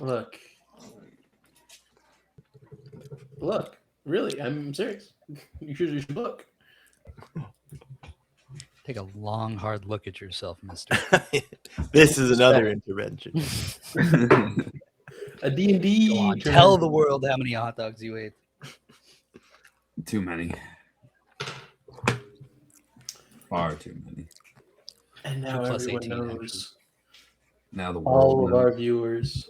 Look, really, I'm serious. You should look. Take a long, hard look at yourself, mister. This is another intervention. A D&D. Tell the world how many hot dogs you ate. Too many. Far too many. And now plus everyone 18, knows. Now the world All of knows. our viewers.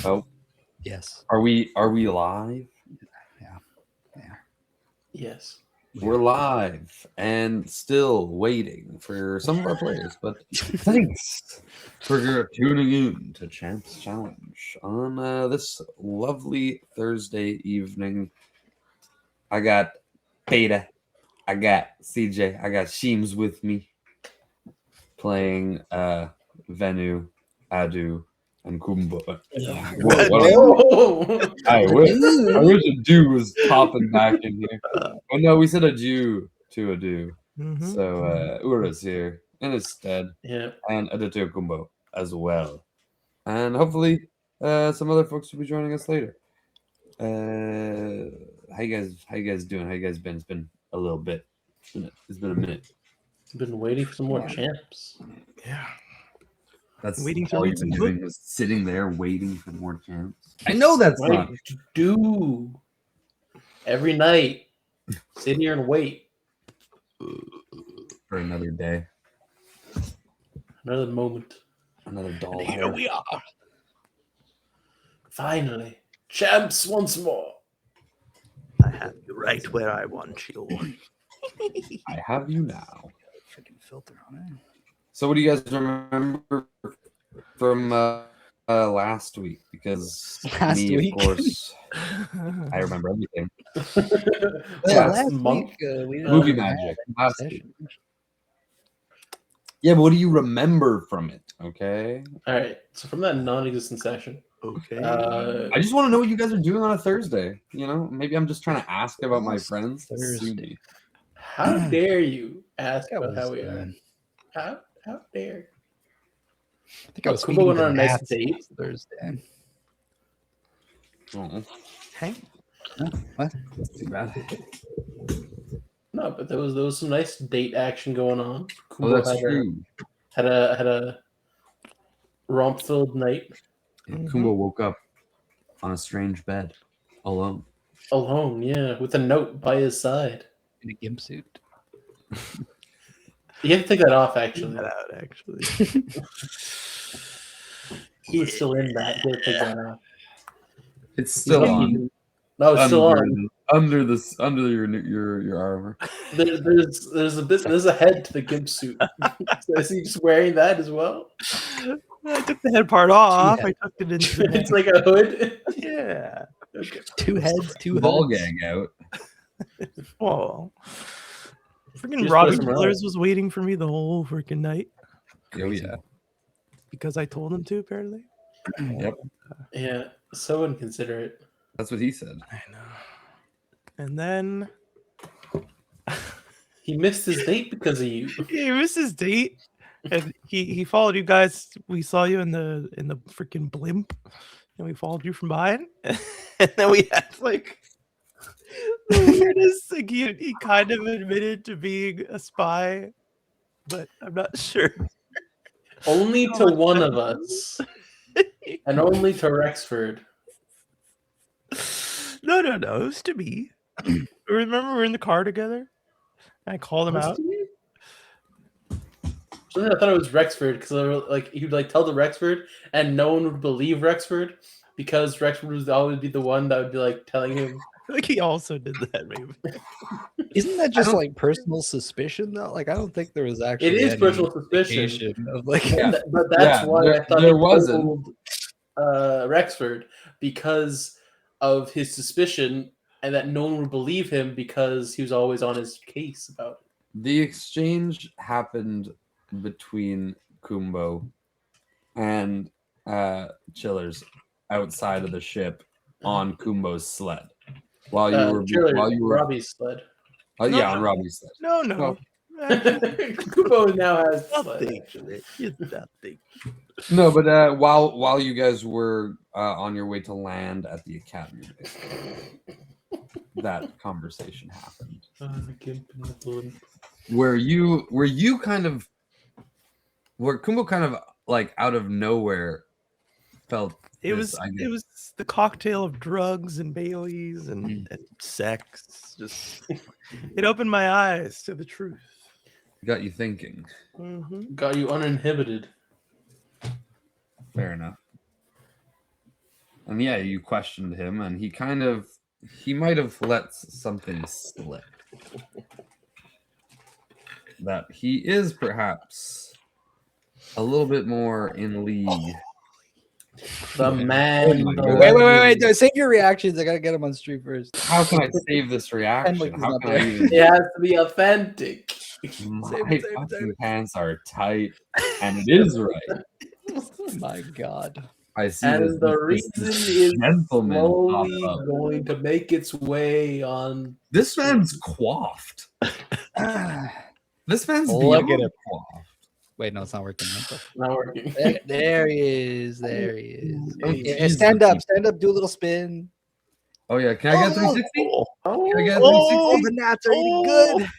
Oh, Yes. are we live? Yes. We're live and still waiting for some of our players, but thanks for tuning in to Champs Challenge on this lovely Thursday evening. I got Beta, I got CJ, I got Sheems with me playing Venu, Adu, and Kumbo. I wish a Jew was popping back in here. Oh no, we said a Jew to a Jew. So Ura's here in his stead. Yeah. And Aditya Kumbo as well. And hopefully some other folks will be joining us later. How you guys doing? How you guys been? It's been a little bit. It's been a minute. Been waiting for some more champs. Yeah. That's Waiting to all read you've been some doing was sitting there waiting for more champs. I know that's not do every night. Sit here and wait for another day. another moment. Another doll. And here we are. Finally, champs once more. I have you right where I want you. I have you now. Freaking filter on it. So what do you guys remember from last week? Because Last week? of course, I remember everything. Last month. week, we didn't Movie have magic. a Last session. week. Yeah, but what do you remember from it? Okay. All right. So from that non-existent session, Okay. I just want to know what you guys are doing on a Thursday. You know, maybe I'm just trying to ask about my friends. to sue Thursday. me. how dare you ask I about was, how we are? How dare? I think I was Kumbo went feeding on a the nice gnats date. last Thursday. Oh, Hey. What? that's too bad. No, but there was some nice date action going on. Oh, Kumbo that's true. had a romp-filled night And Kumbo woke up on a strange bed, alone. alone, yeah, with a note by his side. In a gimp suit. You have to take that off, actually. That out, actually. He was still in that. You have to take that off. It's still on. No, it's still on. Under your armor. There's a head to the gimp suit. So is he just wearing that as well? I took the head part off. I tucked it into It's like a hood. yeah. Okay. 2 heads, 2 Ball hoods. gang out. Well, freaking Just Robbie put some Killers was waiting for me the whole freaking night Oh yeah. because I told him to, apparently. Yep. Yeah, so inconsiderate. That's what he said. I know. And then He missed his date because of you. he missed his date. And he followed you guys. We saw you in the freaking blimp, and we followed you from behind. And then we had like the weirdest. Like he kind of admitted to being a spy, but I'm not sure. Only to one of us, and only to Rexford. No, it was to me. Remember we were in the car together? I called him out. So I thought it was Rexford because like he would like tell the Rexford, and no one would believe Rexford because Rexford would always be the one that would be like telling him. Like he also did that, maybe. Isn't that just like personal suspicion though? Like I don't think there was actually. It is any personal suspicion, indication of like. but that's why I thought there he wasn't. told Rexford because of his suspicion, and that no one would believe him because he was always on his case about it. The exchange happened between Kumbo and Chillers outside of the ship on Kumbo's sled while you were Robbie's sled. yeah, on Robbie's sled. No. Kubo now has Nothing. actually. It's nothing. No, but while you guys were on your way to land at the academy, that conversation happened. Where Kumbo kind of like out of nowhere felt It was the cocktail of drugs and Baileys and sex. Just it opened my eyes to the truth. got you thinking. Mm-hmm. Got you uninhibited. Fair enough. And yeah, you questioned him, and he might have let something slip. That he is perhaps a little bit more in league. The man. Wait. Save your reactions. I gotta get them on stream first. How can I save this reaction? Henwick is How not can I there. even... It has to be authentic. My Save it. fucking pants are tight, and it is right. My God. I see And this, the this reason is gentleman pop slowly up. going to make its way on. This man's coiffed. This man's Look at beyond him. coiffed. Wait, no, it's not working. Not working. There he is. There he is. Oh, Yeah, Jesus. stand up. Stand up. Do a little spin. Oh yeah, can I get 360? Can I get Oh, 360? the gnats are eating good.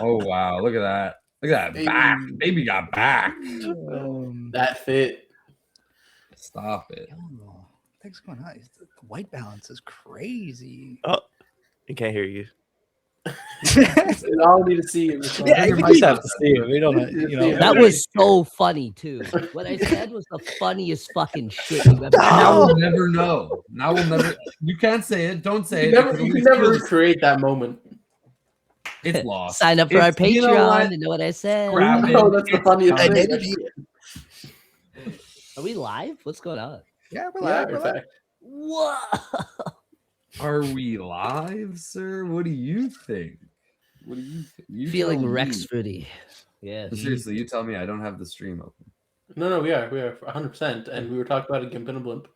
Oh wow, look at that. Look at that back. Baby got back. That fit. Stop it. Yo, what's going on? The white balance is crazy. Oh, I can't hear you. All need to see it. Yeah, you just have to see it. We don't, That was so funny too. What I said was the funniest fucking shit you ever. Now we'll never know. Now we'll never. You can't say it. Don't say it. You can never recreate that moment. It's lost. Sign up for our It's- you know Patreon. what? You know what I said? Scrap it. Oh, that's the funniest thing. Identity. Are we live? What's going on? Yeah, we're Yeah, live. in We're live. fact. Whoa! Are we live, sir? What do you think? What do you think? You Feeling tell me. Rexfordy. Yes. Seriously, you tell me. I don't have the stream open. No, we are 100%, and we were talking about a Gimp and a Blimp,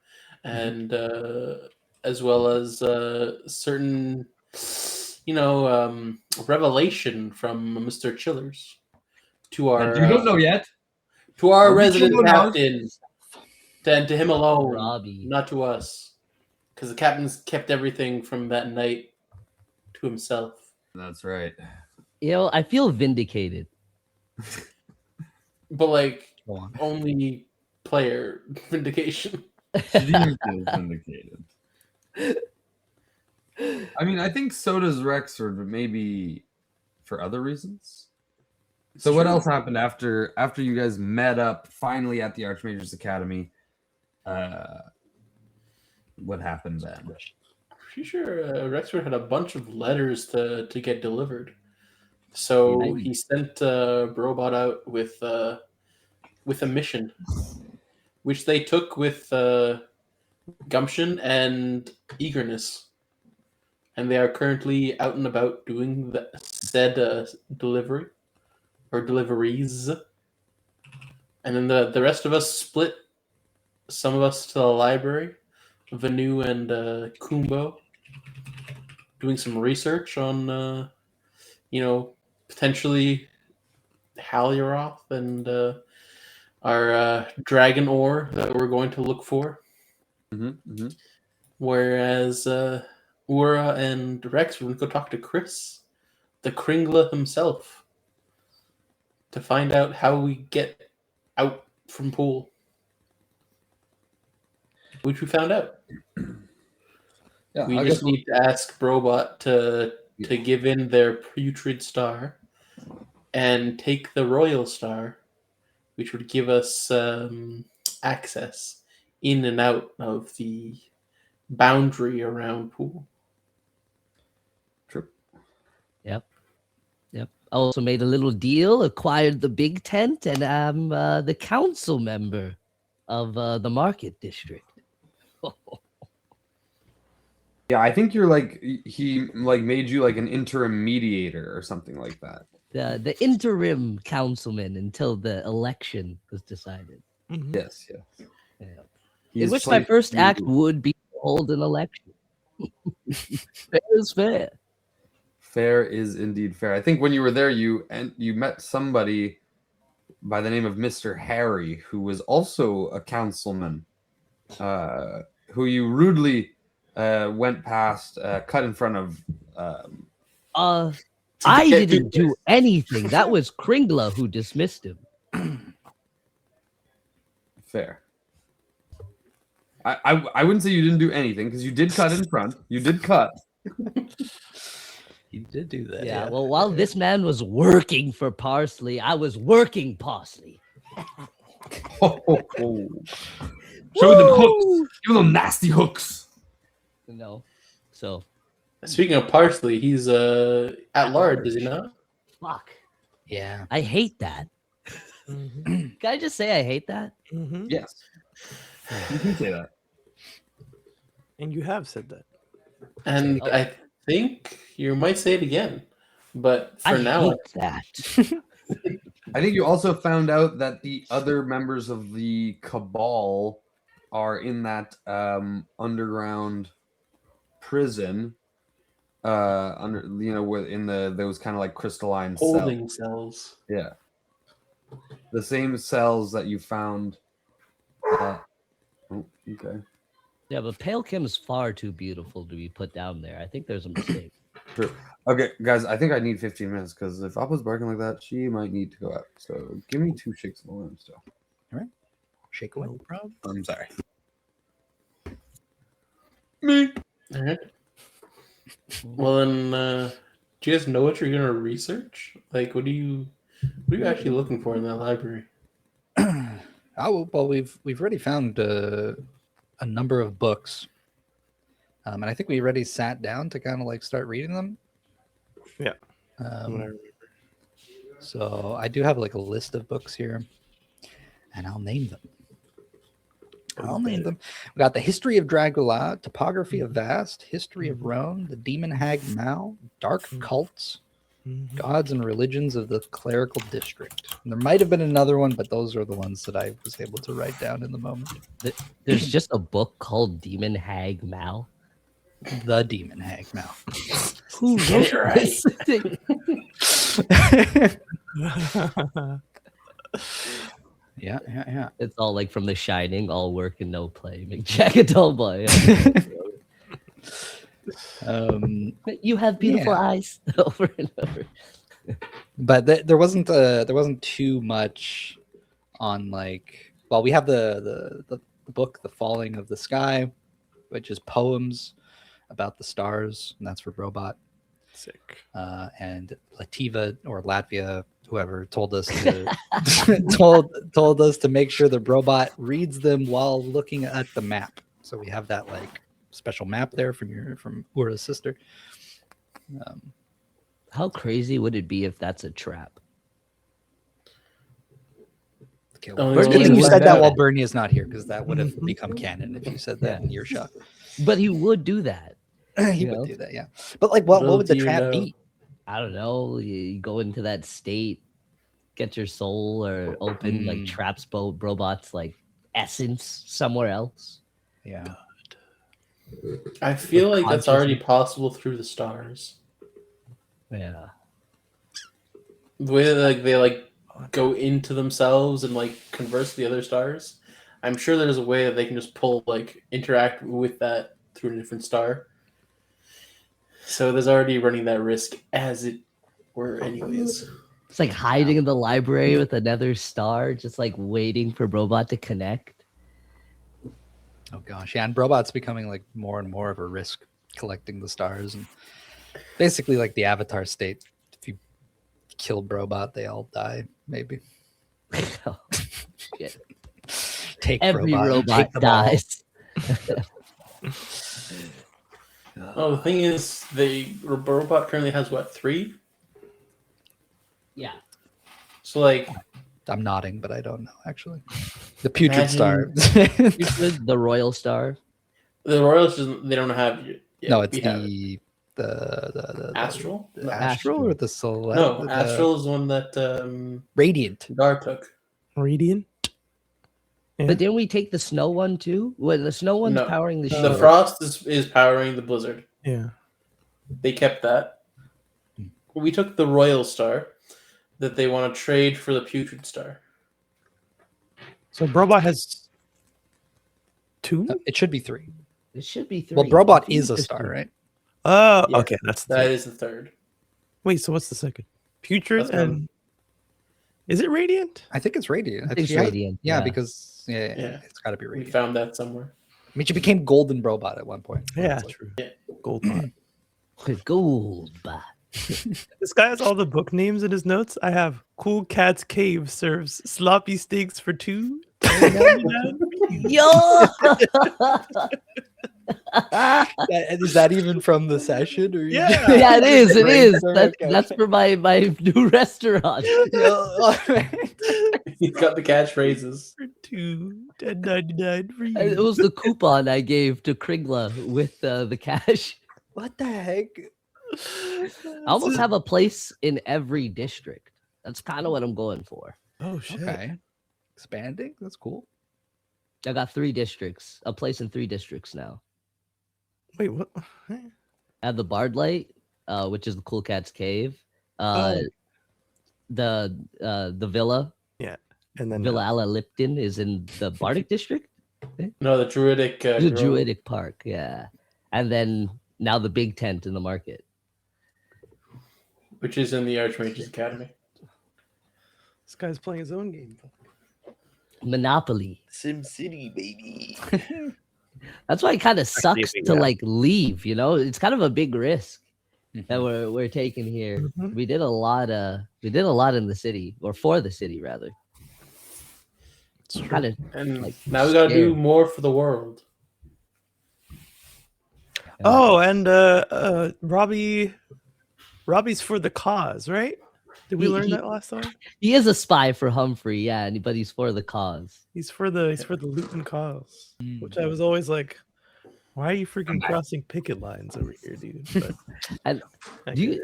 and as well as certain, revelation from Mr. Chillers to our. And you don't know yet. To our Robbie resident Chiller knows. captain, and to him alone, Robbie. not to us, because the captain's kept everything from that night to himself. That's right. You know, I feel vindicated. But like Go on. only player vindication. She feels vindicated. I mean, I think so does Rexford, but maybe for other reasons. So what else happened after you guys met up finally at the Archmage's Academy? What happened then? Pretty sure Rexford had a bunch of letters to get delivered. So he sent Brobot out with a mission, which they took with gumption and eagerness. And they are currently out and about doing the said delivery or deliveries. And then the rest of us split. Some of us to the library, Vanu and Kumbo, doing some research on, potentially Halyaroth and our dragon ore that we're going to look for. Whereas Ura and Rex, we're going to go talk to Chris, the Kringla himself, to find out how we get out from Pool. Which we found out. Yeah, We just need to ask Brobot to give in their putrid star and take the royal star, which would give us access in and out of the boundary around Pool. True. Yep. I also made a little deal, acquired the big tent, and I'm the council member of the market district. Yeah, I think you're he made you like an interim mediator or something like that. The interim councilman until the election was decided. Mhm. Yes. Yeah. He In is which my placed first you- act would be to hold an election. Fair is fair. Fair is indeed fair. I think when you were there, you met somebody by the name of Mr. Harry, who was also a councilman, who you rudely went past, cut in front of. I didn't do anything. That was Kringla who dismissed him. Fair. I wouldn't say you didn't do anything because you did cut in front. You did cut. You did do that. Yeah, well, while this man was working for Parsley, I was working Parsley. Show them hooks. Give them nasty hooks. No. So. Speaking of Parsley, he's at large, is he not? Fuck. Yeah. I hate that. Mm-hmm. Can I just say I hate that? Mm-hmm. Yes. You can say that. And you have said that. And I think you might say it again. But for I now, hate that. I think you also found out that the other members of the cabal are in that underground prison, in those kind of like crystalline holding cells. cells. Yeah, the same cells that you found. Okay. Yeah, but Pale Kim's far too beautiful to be put down there. I think there's a mistake. True. Okay, guys, I think I need 15 minutes because if Appa's barking like that, she might need to go out. So give me 2 shakes of the lamb still. All right. Shake away. No problem. I'm sorry. Me. All right. Well, then, do you guys know what you're gonna research? Like, what are you actually looking for in that library? Oh well, we've already found a number of books, and I think we already sat down to kind of like start reading them. Yeah. Um, What I remember. So I do have like a list of books here, and I'll name them. We got the History of Dragula, Topography of Vast, History of Roan, the Demon Hag Mal, Dark Cults, Mhm. Gods and Religions of the Clerical District. And there might have been another one, but those are the ones that I was able to write down in the moment. There's just a book called Demon Hag Mal. The Demon Hag Mal. Who Get it wrote right. this thing? Yeah. It's all like from The Shining, all work and no play. Make Jack a dull boy. You have beautiful eyes. Over and over. But there wasn't too much on like. Well, we have the book, The Falling of the Sky, which is poems about the stars, and that's for Robot. Sick. And Lativa or Latvia, whoever told us to told us to make sure the robot reads them while looking at the map. So we have that like special map there from Ura's sister. How crazy would it be if that's a trap? Okay, Oh, well, it's good yeah, thing you like said that that. while Bernia's not here, because that would have become canon if you said that in earshot. But he would do that. He You know? would do that, yeah. But like, what Little would the do you trap know. be? I don't know. You go into that state, get your soul or open like traps robots like essence somewhere else. Yeah. I feel like that's already Consciousness. possible through the stars. Yeah. The way that they go into themselves and like converse with the other stars. I'm sure there's a way that they can just interact with that through a different star. So there's already running that risk as it were anyways. It's like hiding in the library with another star, just like waiting for Robot to connect. Oh gosh, yeah, and Robot's becoming like more and more of a risk collecting the stars, and basically like the Avatar state. If you kill Robot, they all die. Maybe Oh, shit. take Every Robot, robot take them all. dies. Oh, the thing is, the robot currently has what, 3? Yeah. So like, I'm nodding, but I don't know actually. The putrid star. The Royal Star. the Royals they don't have yet. No, it's We have it. the Astral. the Astral or the Celeste. No, Astral is the one that Radiant. Gar took. Radiant. Yeah. But didn't we take the snow one too? Well, the snow one's No. powering the The shield. Frost is powering the Blizzard. Yeah. They kept that. we took the Royal Star that they want to trade for the Putrid Star. So Brobot has 2? It should be 3. It should be 3. Well, Brobot Two is a just star, two. right? Oh, Yeah, okay. That's that is the third. Wait, so what's the second? Putrid That's one. and is it Radiant? I think it's Radiant. I think it's Radiant. Yeah, because Yeah. it's got to be We Radiant. found that somewhere. I mean, she became Golden Brobot at one point. Yeah, It's like- true. Yeah. Gold bot. Gold bot. This guy has all the book names in his notes. I have Cool Cat's Cave serves sloppy steaks for 2. Yo! Is that even from the session? Or Yeah. Yeah, it is. It is. Okay. That's for my new restaurant. He's got the catchphrases. For 2, $10.99 for It you. was the coupon I gave to Kringla with the cash. What the heck? I almost have a place in every district. That's kind of what I'm going for. Oh shit. Okay. Expanding? That's cool. I got 3 districts, a place in 3 districts now. Wait, what? I have the Bard Light, which is the Cool Cat's Cave. Oh. The Villa, And then Villa Ala Lipton is in the Bardic district. No, the Druidic. The Grove, Druidic Park, yeah. And then now the big tent in the market. which is in the Archmage's Academy. this guy's playing his own game. Monopoly. Sim City, baby. That's why it kind of sucks Actually, to yeah. like leave, you know? It's kind of a big risk that we're taking here. Mhm. We did a lot in the city, or for the city rather. It's true. Kind of And Like, now we got to do scared. more for the world. Oh, and Robbie's for the cause, right? Did we He- learn he- that last time? he is a spy for Humphrey, yeah, but he's for the cause. He's for the Luton cause, which I was always like, why are you freaking crossing picket lines over here, dude? But And I do get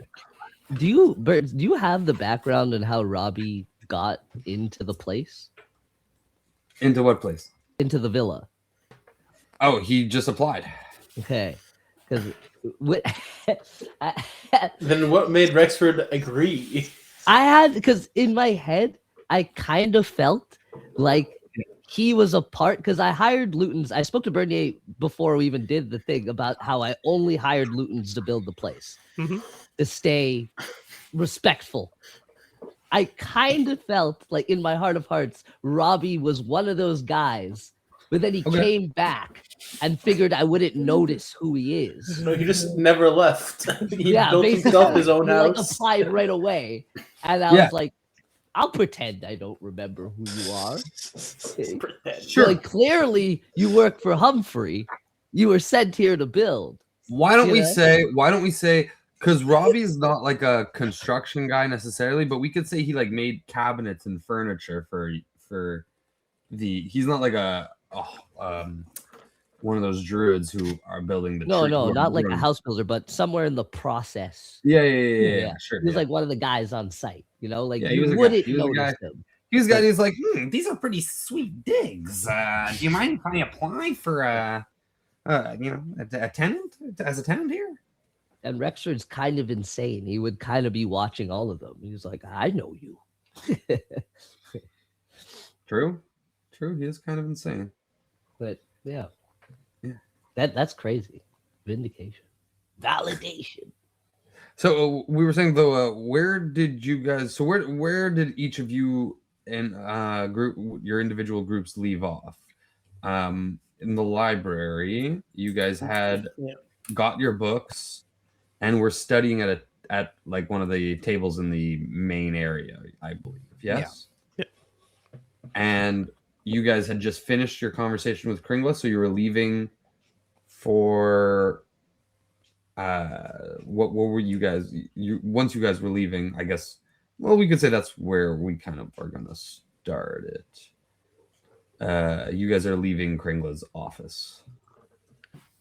you it. Bert, do you have the background on how Robbie got into the place, Into what place? into the villa? Oh, he just applied. Okay, because Then what made Rexford agree? I had, because in my head I kind of felt like he was a part, because I hired Lutons. I spoke to Bernier before we even did the thing about how I only hired Lutons to build the place Mhm. to stay respectful. I kind of felt like in my heart of hearts, Robbie was one of those guys, but then he Okay. came back and figured I wouldn't notice who he is. No, he just never left. He Yeah, built himself his own he, like, house. applied right away, and I Yeah. was like, I'll pretend I don't remember who you are. Pretend. Sure. Like, clearly you work for Humphrey. You were sent here to build. Why don't You know? we say because Robbie's not like a construction guy necessarily, but we could say he like made cabinets and furniture for the he's not like one of those druids who are building the No, tree- no, who are not like a growing- house builder, but somewhere in the process. Yeah, Yeah. sure. He was yeah. like one of the guys on site, you know, like Yeah, he you was a guy. wouldn't He was a notice guy. him. He was a guy who's like, these are pretty sweet digs. Do you mind if I apply for a tenant as a tenant here? And Rexford's kind of insane. He would kind of be watching all of them. He was like, I know you. True. He is kind of insane. But yeah. Yeah. That's crazy. Vindication. Validation. So we were saying though, where did you guys? So where did each of you and group your individual groups leave off? In the library, you guys had Yeah. got your books and were studying at like one of the tables in the main area, I believe. Yes. Yeah. And you guys had just finished your conversation with Kringla, so you were leaving for what were you guys once you guys were leaving, I guess, well, we could say that's where we kind of are gonna start it. You guys are leaving Kringla's office.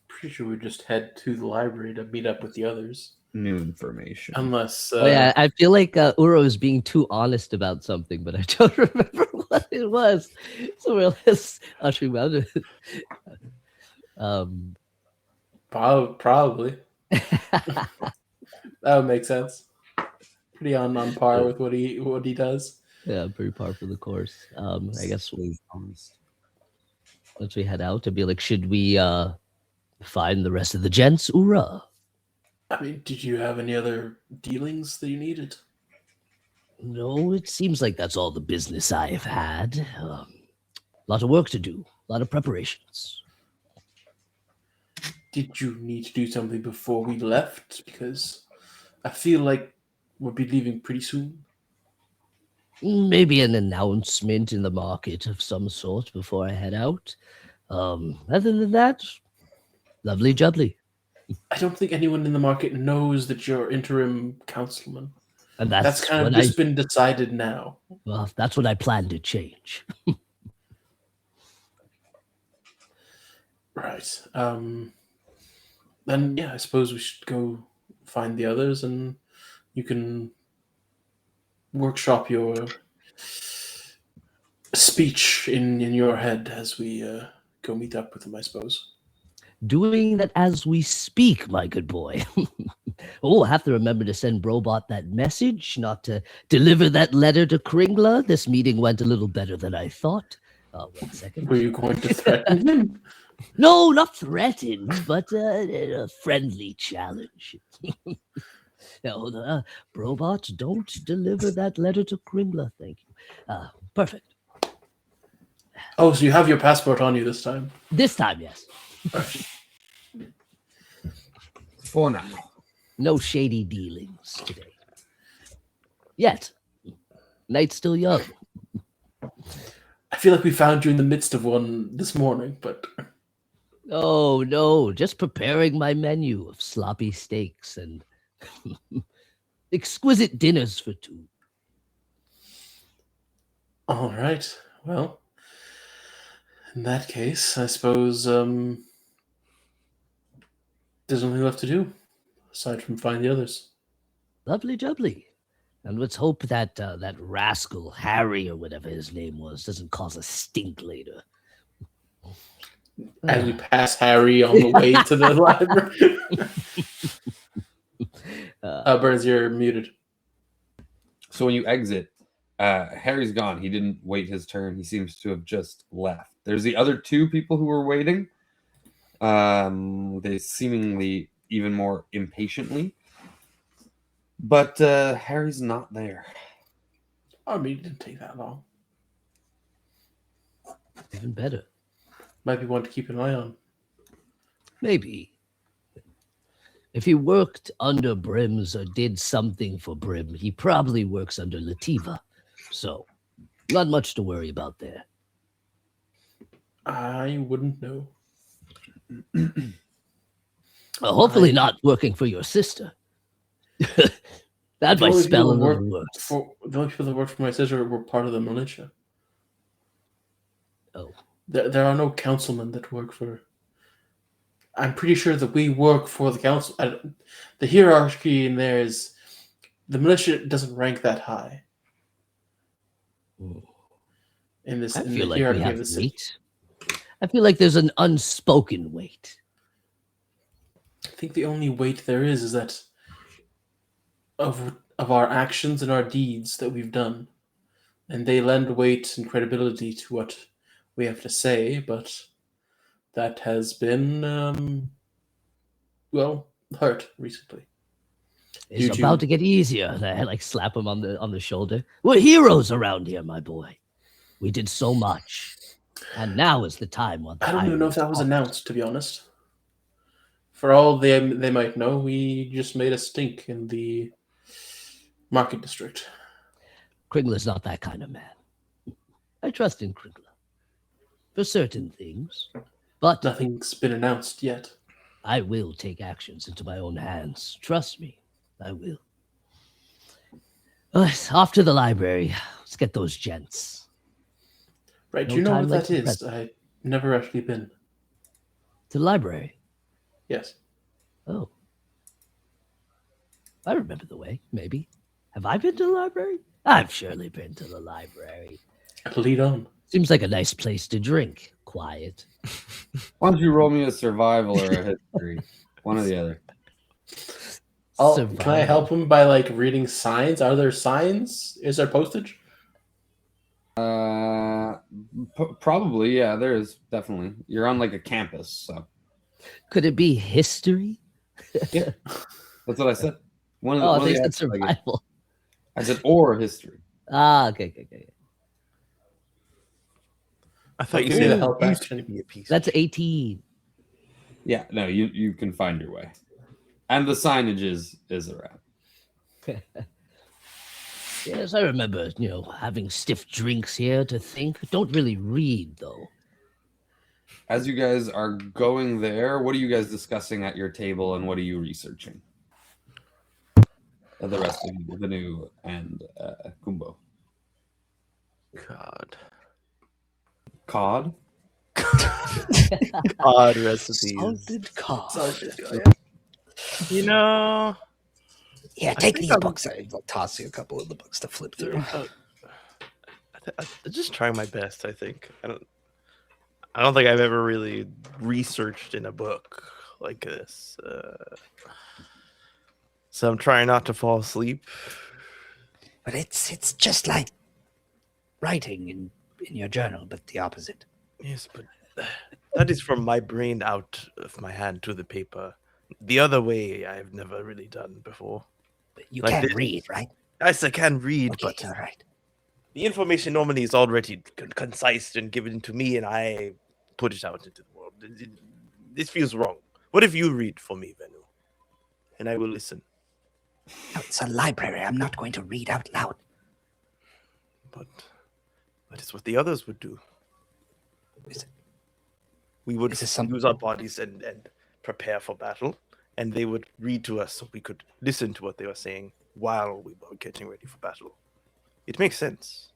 Pretty sure we just head to the library to meet up with the others. New information. Unless Oh, yeah, I feel like Uro is being too honest about something, but I don't remember what it was. So let's usher him out. probably that would make sense. pretty on par with what he does. Yeah, pretty par for the course. I guess Please, honest. once we head out, I'd be like, should we find the rest of the gents? Oorah. I mean, did you have any other dealings that you needed? No, it seems like that's all the business I have had. A lot of work to do, a lot of preparations. Did you need to do something before we left? Because I feel like we'll be leaving pretty soon. Maybe an announcement in the market of some sort before I head out. Other than that, lovely jubbly. I don't think anyone in the market knows that you're interim councilman. And That's kind of just been decided now. Well, that's what I plan to change. Right. Then yeah, I suppose we should go find the others, and you can workshop your speech in your head as we go meet up with them, I suppose. Doing that as we speak, my good boy. Oh, I have to remember to send Brobot that message, not to deliver that letter to Kringla. This meeting went a little better than I thought. 1 second. Were you going to threaten him? No, not threatened, but a friendly challenge. No, Brobot, don't deliver that letter to Kringla. Thank you. Perfect. Oh, so you have your passport on you this time? This time, yes. For now. No shady dealings today. Yet. Night's still young. I feel like we found you in the midst of one this morning, but... Oh, no, just preparing my menu of sloppy steaks and exquisite dinners for two. All right. Well, in that case, I suppose there's nothing left to do aside from find the others. Lovely jubbly. And let's hope that that rascal Harry or whatever his name was doesn't cause a stink later. As we pass Harry on the way to the library. Burns, you're muted. So when you exit, Harry's gone. He didn't wait his turn. He seems to have just left. There's the other two people who were waiting. They seemingly even more impatiently. But Harry's not there. I mean, it didn't take that long. Even better. Might be one to keep an eye on. Maybe. If he worked under Brims or did something for Brim, he probably works under Lativa. So, not much to worry about there. I wouldn't know. Well, hopefully not working for your sister. That might spell a little worse. The only people that worked for my sister were part of the militia. Oh. There are no councilmen that work for... I'm pretty sure that we work for the council. The hierarchy in there is... The militia doesn't rank that high. In this, I in feel the like we hierarchy have of the city. weight. I feel like there's an unspoken weight. I think the only weight there is that of our actions and our deeds that we've done. And they lend weight and credibility to what we have to say, but that has been, hurt recently. It's about to get easier. And I like slap him on the shoulder. We're heroes around here, my boy. We did so much. And now is the time. I don't even know if that was announced, to be honest. For all they might know, we just made a stink in the market district. Kringla's not that kind of man. I trust in Kringla. For certain things. But nothing's been announced yet. I will take actions into my own hands. Trust me, I will. Off to the library. Let's get those gents. Right, do you know what that is? I've never actually been. To the library? Yes. Oh. I remember the way, maybe. Have I been to the library? I've surely been to the library. Lead on. Seems like a nice place to drink. Quiet. Why don't you roll me a survival or a history? One or the other. Can I help him by like reading signs? Are there signs? Is there postage? Probably, yeah. There is definitely. You're on like a campus, so Could it be history? yeah, that's what I said. One of Oh, I the think it's answers I gave. survival. I said or history. Ah, okay. I thought you Ooh, said help used action. to be a piece. That's 18. Yeah, no, you can find your way, and the signage is around. Yes, I remember, having stiff drinks here to think. Don't really read, though. As you guys are going there, what are you guys discussing at your table, and what are you researching? The rest of you, Venu and Kumbo. God. Cod? Odd recipes. Salted cod. You know, Yeah, I take think these I'm- books. I'll toss you a couple of the books to flip through. I'm just trying my best. I think I don't think I've ever really researched in a book like this. So I'm trying not to fall asleep. But it's just like writing in your journal, but the opposite. Yes, but that is from my brain out of my hand to the paper. The other way I've never really done before. But you Like can't this. read, right? Yes, I can read, Okay, but all right. the information normally is already concise and given to me, and I put it out into the world. This feels wrong. What if you read for me, Venu? And I will listen. No, it's a library. I'm not going to read out loud. But that is what the others would do. Is it- We would is this some- use our bodies and prepare for battle, and they would read to us so we could listen to what they were saying while we were getting ready for battle. It makes sense.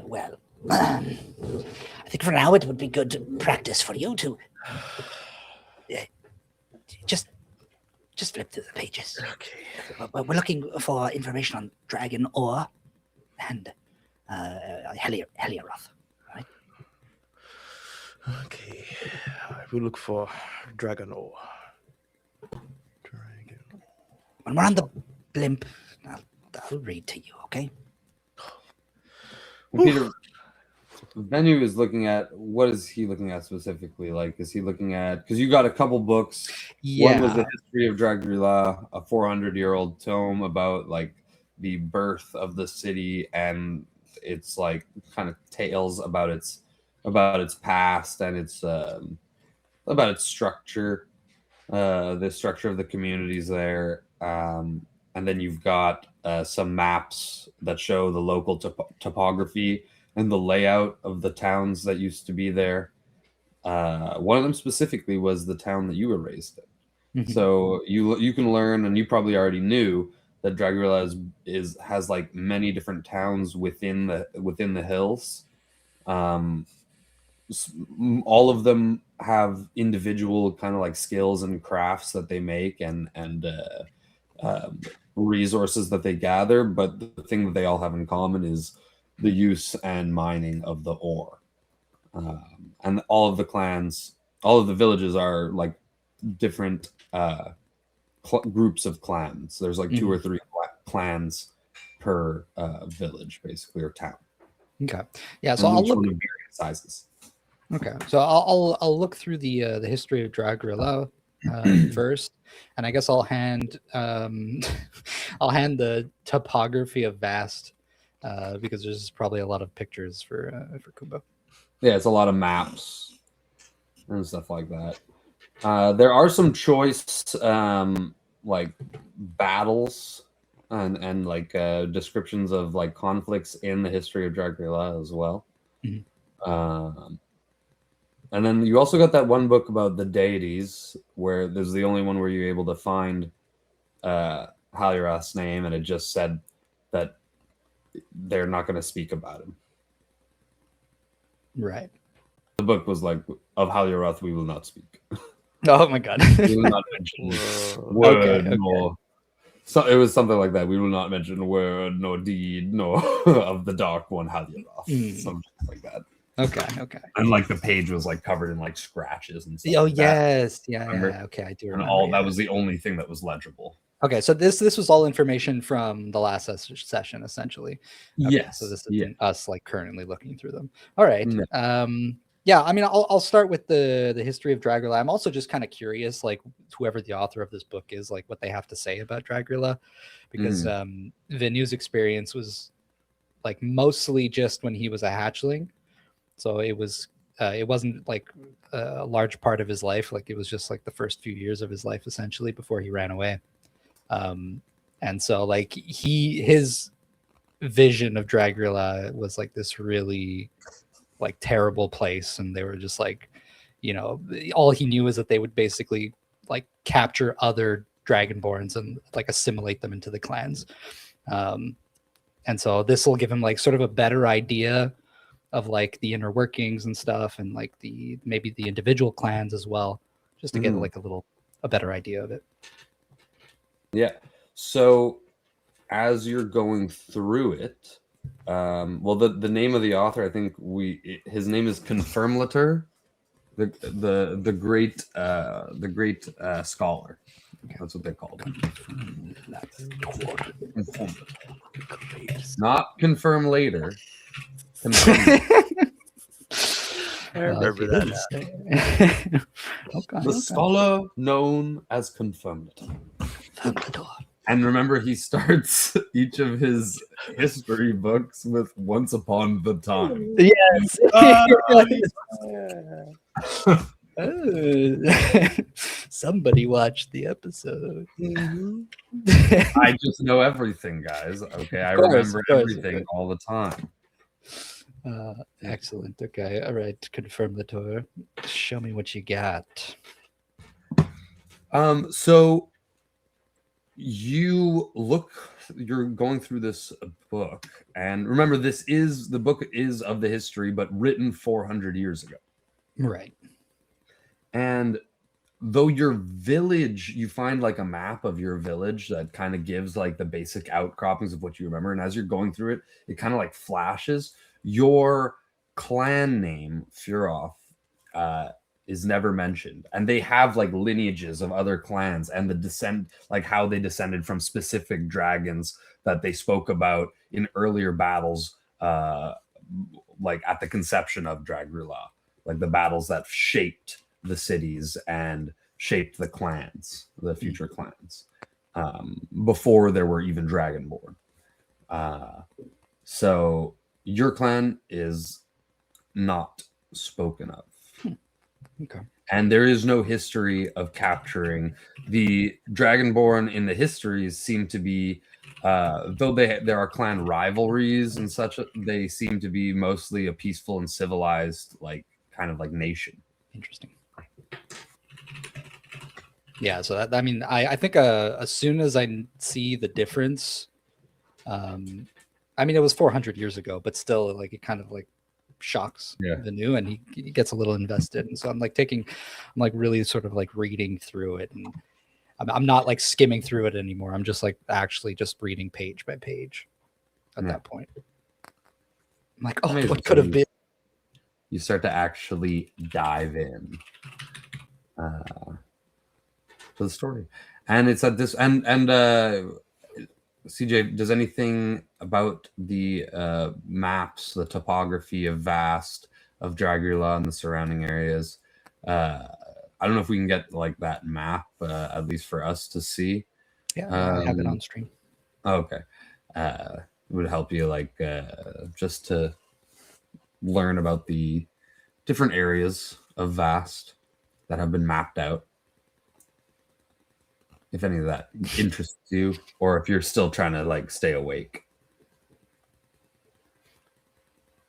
Well, I think for now it would be good practice for you to just flip through the pages. Okay. We're looking for information on dragon ore and Helioth. Right? Okay. I will look for dragon ore. Dragon. When we're on the blimp, I'll read to you, okay? Peter, Venu is looking at, what is he looking at specifically? Like, is he looking at, because you got a couple books. One was the history of Dragula, a 400-year-old tome about like the birth of the city, and it's like kind of tales about its past and its about its structure, the structure of the communities there. And then you've got some maps that show the local topography and the layout of the towns that used to be there. One of them specifically was the town that you were raised in. Mhm. So you can learn, and you probably already knew that Dragula has like many different towns within the hills. All of them have individual kind of like skills and crafts that they make and resources that they gather, but the thing that they all have in common is the use and mining of the ore. And all of the clans, all of the villages are like different groups of clans. There's like 2 or 3 clans per village, basically, or town. Okay. Yeah. So And I'll each look. one of various sizes. Okay. So I'll look through the history of Dragula first, and I guess I'll hand I'll hand the topography of Vast because there's probably a lot of pictures for Kumbo. Yeah, it's a lot of maps and stuff like that. There are some choice like battles and like descriptions of like conflicts in the history of Dragula as well. Mhm. And then you also got that one book about the deities, where there's the only one where you're able to find Halirath's name, and it just said that they're not going to speak about him. Right. The book was like, of Halirath we will not speak. Oh my god. We will not mention Whoa. word Okay. nor. So it was something like that. We will not mention word nor deed nor of the Dark One Halirath. Mm. Something like that. Okay. And like the page was like covered in like scratches and stuff. Oh like that. yes, yeah. Remember? Okay, I do And remember. all yeah. that was the only thing that was legible. Okay, so this was all information from the last session, essentially. Okay, Yes. so this Yeah. isn't us like currently looking through them. All right. No. Yeah, I mean, I'll start with the history of Dragula. I'm also just kind of curious, like whoever the author of this book is, like what they have to say about Dragula, because Venu's experience was like mostly just when he was a hatchling, so it wasn't like a large part of his life. Like it was just like the first few years of his life, essentially, before he ran away. And so like his vision of Dragula was like this really like terrible place, and they were just like, all he knew is that they would basically like capture other dragonborns and like assimilate them into the clans. And so this will give him like sort of a better idea of like the inner workings and stuff, and like maybe the individual clans as well, just to get like a better idea of it. Yeah. So as you're going through it, well, the name of the author, I think his name is Confirmlator, the great scholar. That's what they called him. Not confirm later. Confirm. I remember that. The scholar known as Confirmlator. And remember, he starts each of his history books with "Once upon the time." Yes. Somebody watched the episode. I just know everything, guys. Okay, I remember everything all the time. Excellent. Okay, all right. Confirm the tour. Show me what you got. So you're going through this book, and remember, the book is of the history, but written 400 years ago. Right. And though your village, you find like a map of your village that kind of gives like the basic outcroppings of what you remember. And as you're going through it, it kind of like flashes. Your clan name, Furoth, is never mentioned. And they have like lineages of other clans and the descent, like how they descended from specific dragons that they spoke about in earlier battles, like at the conception of Dragula, like the battles that shaped the cities and shaped the clans, the future clans, before there were even Dragonborn. So your clan is not spoken of. Okay. And there is no history of capturing the Dragonborn. In the histories seem to be, though there are clan rivalries and such, they seem to be mostly a peaceful and civilized, like kind of like nation. Interesting. Yeah, so that, I mean, I think as soon as I see the difference, I mean, it was 400 years ago, but still, like, it kind of like shocks the new, and he gets a little invested. And so I'm like really sort of like reading through it, and I'm not like skimming through it anymore. I'm just like actually just reading page by page at that point. I'm like, oh, Amazing. what could have been? You start to actually dive in to the story, and it's at this and CJ, does anything about the maps, the topography of Vast, of Dragula and the surrounding areas? I don't know if we can get like that map, at least for us to see. Yeah, I have it on stream. Okay, it would help you like just to learn about the different areas of Vast that have been mapped out. If any of that interests you, or if you're still trying to like stay awake.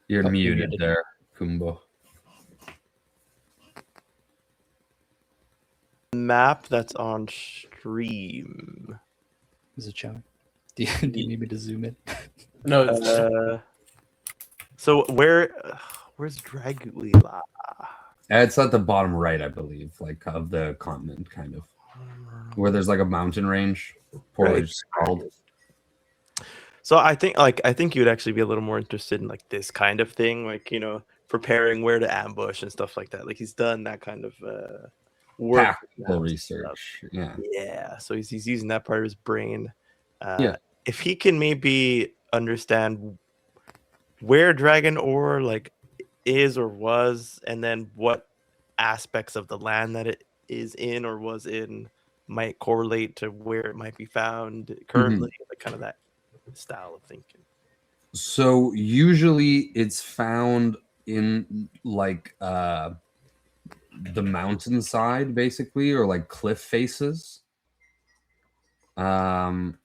You're muted there, Kumbo. Map that's on stream. Is it showing? Do you need me to zoom in? No. So where's Dragula? It's at the bottom right, I believe, like of the continent, kind of, where there's like a mountain range, poorly scrawled. So I think you would actually be a little more interested in like this kind of thing, like preparing where to ambush and stuff like that. Like he's done that kind of work. Tactical research. Yeah. Yeah. So he's using that part of his brain. Yeah. If he can maybe understand where dragon ore like is or was, and then what aspects of the land that it is in or was in might correlate to where it might be found currently, like kind of that style of thinking. So usually it's found in like the mountainside, basically, or like cliff faces. And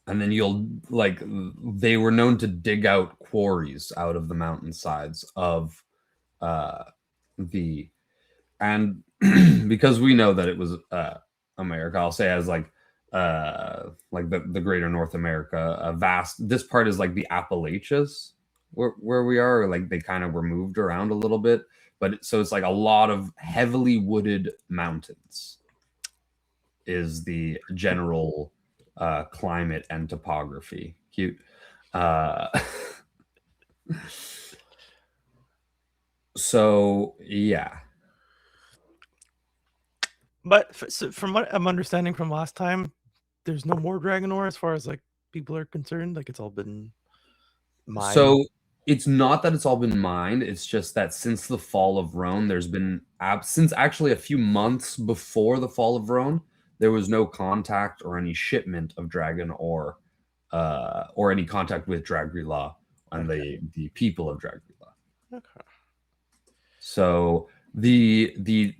then you'll like they were known to dig out quarries out of the mountainsides of the and because we know that it was America, I'll say as like the greater North America, a vast. This part is like the Appalachians where we are, or like they kind of were moved around a little bit, but so it's like a lot of heavily wooded mountains is the general climate and topography. Cute. So yeah. But so from what I'm understanding from last time, there's no more dragon ore as far as like people are concerned. Like it's all been mined. So it's not that it's all been mined. It's just that since the fall of Roan, there's been since actually a few months before the fall of Roan, there was no contact or any shipment of dragon ore, or any contact with Dragri-La and the people of Dragri-La. Okay. So the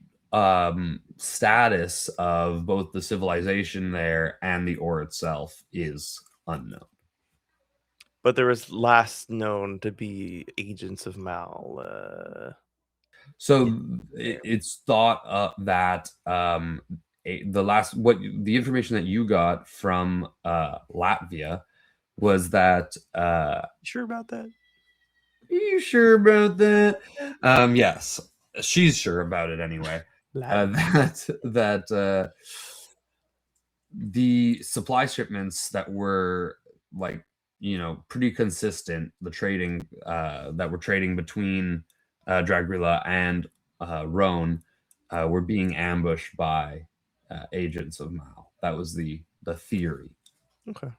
status of both the civilization there and the ore itself is unknown. But there was last known to be agents of Mal. So it's thought that the information that you got from Latvia was that. Sure about that? Are you sure about that? Yes, she's sure about it anyway. That the supply shipments that were like pretty consistent, the trading that were trading between Dragri-La and Roan were being ambushed by agents of Mal. That was the theory. Okay.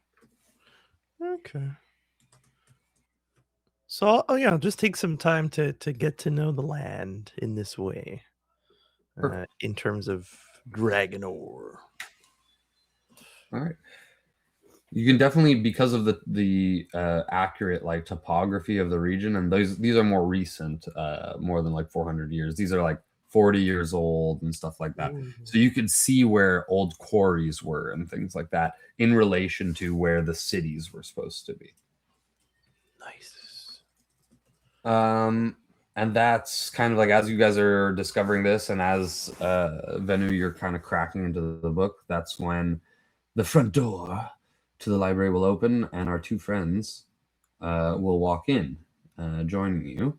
So just take some time to get to know the land in this way, in terms of dragon ore. All right. You can definitely, because of the accurate like topography of the region, and these are more recent, more than like 400 years. These are like 40 years old and stuff like that. Ooh. So you could see where old quarries were and things like that in relation to where the cities were supposed to be. Nice. And that's kind of like, as you guys are discovering this, and as Venu, you're kind of cracking into the book, that's when the front door to the library will open, and our two friends will walk in, joining you.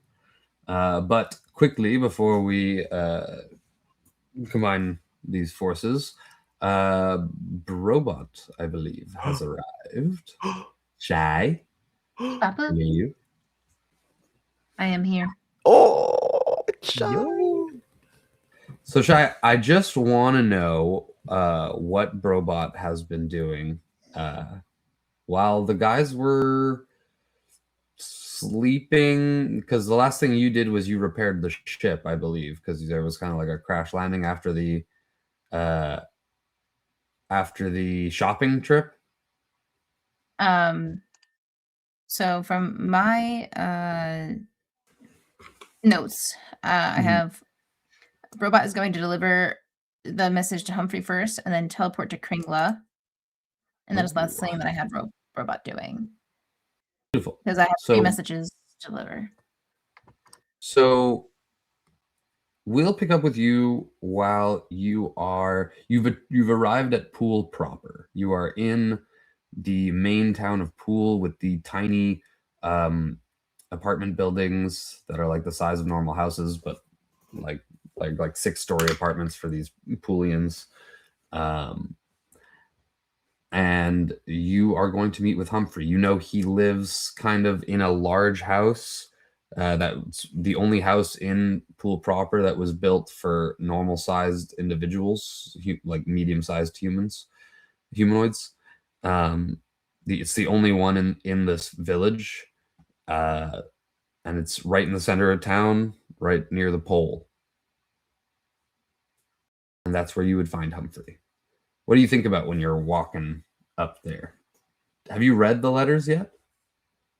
But quickly, before we combine these forces, Brobot, I believe, has arrived. Shy, Papa, are you? I am here. Oh, So Shy, I just want to know what Brobot has been doing while the guys were sleeping, because the last thing you did was you repaired the ship, I believe, because there was kind of like a crash landing after the shopping trip. So from my notes, I have Robot is going to deliver the message to Humphrey first, and then teleport to Kringla. And that is the last thing that I had Robot doing. Beautiful. Because I have 3 messages to deliver. So we'll pick up with you while you've arrived at Poole proper. You are in the main town of Poole with the tiny apartment buildings that are like the size of normal houses, but like 6-story apartments for these Pooleans. and you are going to meet with Humphrey. You know he lives kind of in a large house. That's the only house in Pool proper that was built for normal-sized individuals, like medium-sized humanoids. It's the only one in this village, and it's right in the center of town, right near the pole. And that's where you would find Humphrey. What do you think about when you're walking up there? Have you read the letters yet?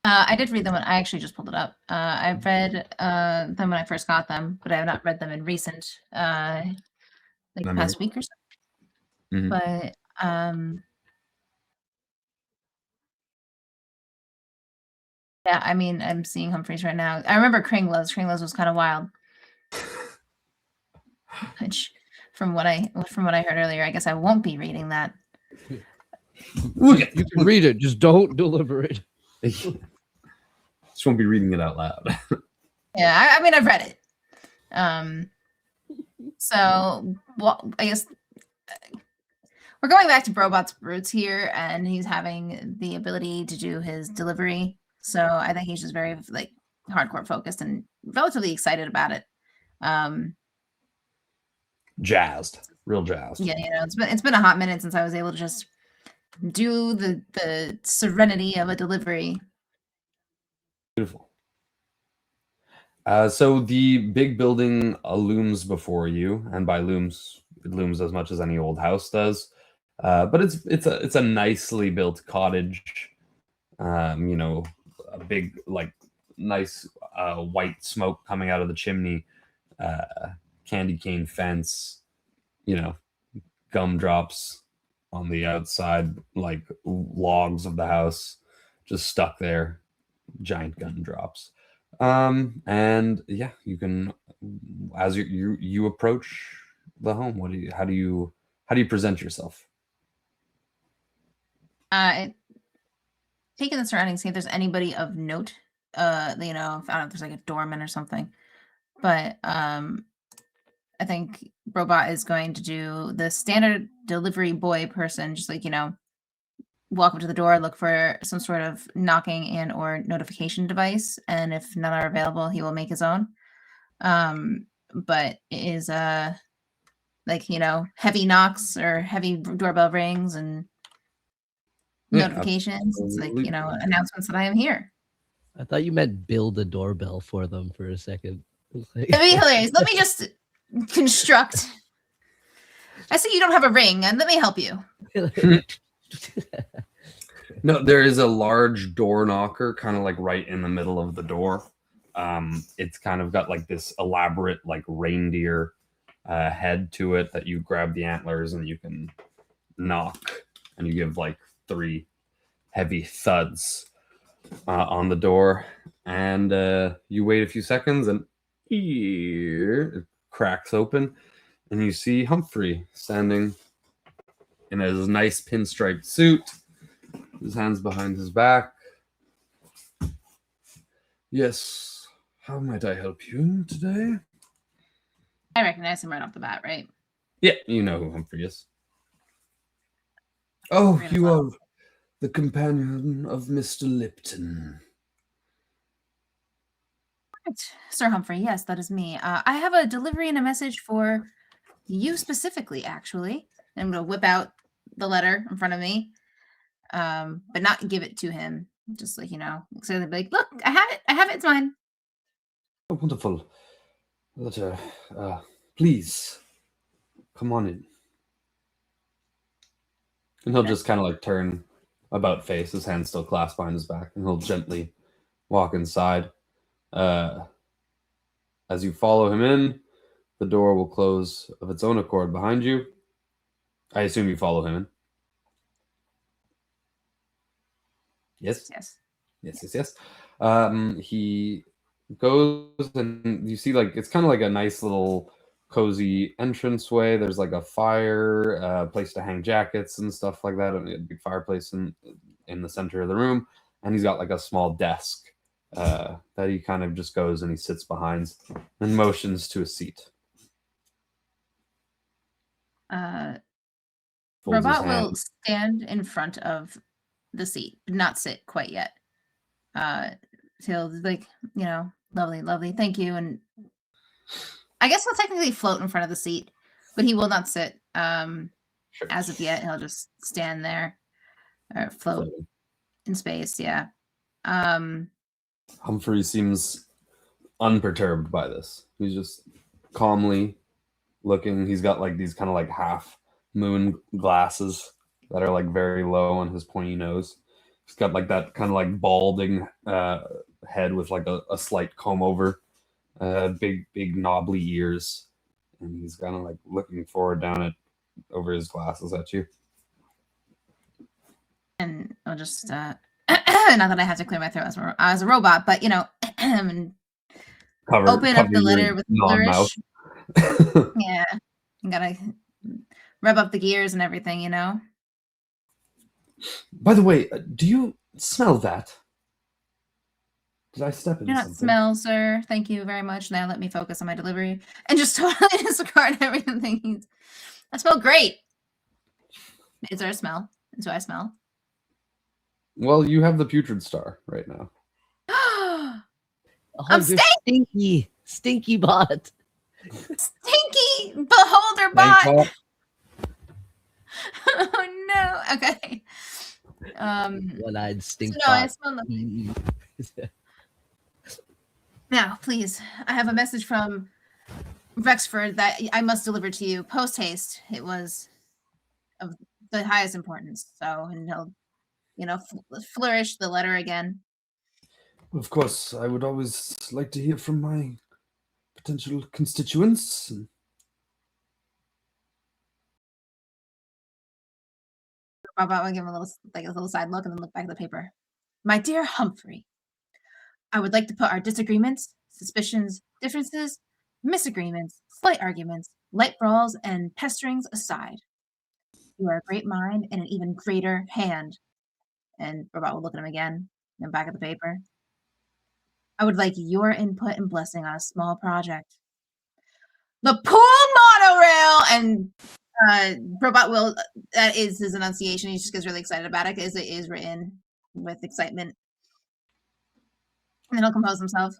I did read them when I actually just pulled it up. I read them when I first got them, but I have not read them in recent, like past week or so. Mhm. But yeah, I mean, I'm seeing Humphreys right now. I remember Kringlos. Kringlos was kind of wild. Which, from what I heard earlier, I guess I won't be reading that. You can read it, just don't deliver it. Just won't be reading it out loud. Yeah, I mean, I've read it. So, well, I guess we're going back to Brobot's roots here, and he's having the ability to do his delivery. So I think he's just very like hardcore focused and relatively excited about it. Jazzed, real jazzed. Yeah, you know, it's been a hot minute since I was able to just do the serenity of a delivery. Beautiful. So the big building looms before you, and by looms, it looms as much as any old house does. But it's a nicely built cottage. You know, a big like nice white smoke coming out of the chimney, candy cane fence, you know, gumdrops on the outside, like logs of the house just stuck there, giant gumdrops. And yeah, you can, as you approach the home, how do you present yourself? Taking the surroundings, see if there's anybody of note. You know, I don't know if there's like a doorman or something, but I think Robot is going to do the standard delivery boy person, just like, you know, walk up to the door, look for some sort of knocking and or notification device, and if none are available, he will make his own. But it is like, you know, heavy knocks or heavy doorbell rings and notifications. It's like, you know, announcements that I am here. I thought you meant build a doorbell for them for a second. It'd be hilarious. Let me just construct. I see you don't have a ring, and let me help you. No, there is a large door knocker kind of like right in the middle of the door. It's kind of got like this elaborate like reindeer head to it that you grab the antlers and you can knock, and you give like 3 heavy thuds on the door, and you wait a few seconds, and it cracks open, and you see Humphrey standing in his nice pinstriped suit, his hands behind his back. Yes, how might I help you today? I recognize him right off the bat, right? Yeah, you know who Humphrey is. Oh, you are the companion of Mr. Lipton. Sir Humphrey, yes, that is me. I have a delivery and a message for you specifically, actually. I'm going to whip out the letter in front of me, but not give it to him. Just like, you know, so they'd be like, look, I have it, it's mine. Oh, wonderful. Letter. Please, come on in. And he'll just kind of like turn about face, his hand still clasped behind his back, and he'll gently walk inside. As you follow him in, the door will close of its own accord behind you. I assume you follow him in. Yes? Yes. He goes, and you see like it's kind of like a nice little cozy entranceway. There's like a fire, place to hang jackets and stuff like that, and a big fireplace in the center of the room. And he's got like a small desk that he kind of just goes and he sits behind and motions to a seat. Folds his Robot will hand. stand in front of the seat, but not sit quite yet. He'll like, lovely, lovely, thank you. And I guess he'll technically float in front of the seat, but he will not sit. Sure. As of yet, he'll just stand there or float Floating. in space. Yeah. Humphrey seems unperturbed by this. He's just calmly looking. He's got like these kind of like half moon glasses that are like very low on his pointy nose. He's got like that kind of like balding head with like a slight comb over, big knobbly ears, and he's kind of like looking forward down it over his glasses at you. And I'll just not that I have to clear my throat as a robot, but and open up the letter with non-mouth. flourish. Yeah, you gotta rev up the gears and everything, By the way, do you smell that? Did I step in Do not something? smell, sir. Thank you very much. Now let me focus on my delivery and just totally disregard everything. I smell great. Is there a smell? Do I smell? Well, you have the putrid star right now. Oh, I'm you're stinky bot. Stinky beholder bot. Oh no. Okay. One-eyed stink So no, I bot. smell nothing. Now, please, I have a message from Rexford that I must deliver to you post haste. It was of the highest importance. So, and he'll, flourish the letter again. Of course, I would always like to hear from my potential constituents. Robot will give him a little side look and then look back at the paper. My dear Humphrey, I would like to put our disagreements, suspicions, differences, misagreements, slight arguments, light brawls, and pesterings aside. You are a great mind and an even greater hand. And Robot will look at him again, then back at the paper. I would like your input and blessing on a small project. The pool monorail! And Robot will, that is his enunciation. He just gets really excited about it because it is written with excitement. And then he'll compose himself.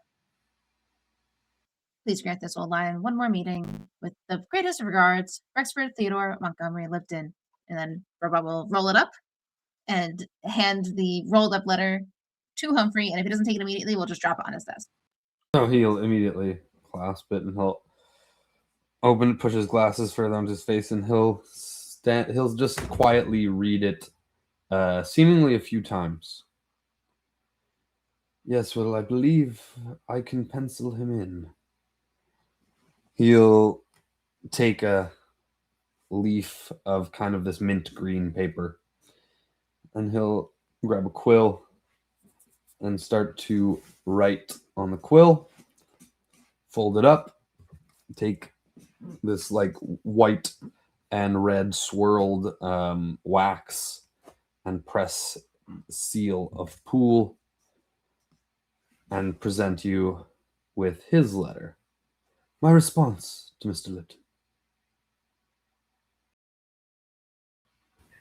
Please grant this old lion one more meeting with the greatest of regards, Rexford Theodore Montgomery Lipton. And then Robot will roll it up and hand the rolled up letter to Humphrey. And if he doesn't take it immediately, we'll just drop it on his desk. Oh, he'll immediately clasp it and he'll push his glasses further onto his face, and he'll just quietly read it, seemingly a few times. Yes, well, I believe I can pencil him in. He'll take a leaf of kind of this mint green paper, and he'll grab a quill and start to write on the quill, fold it up, take this like white and red swirled wax and press seal of pool and present you with his letter. My response to Mr. Lipton.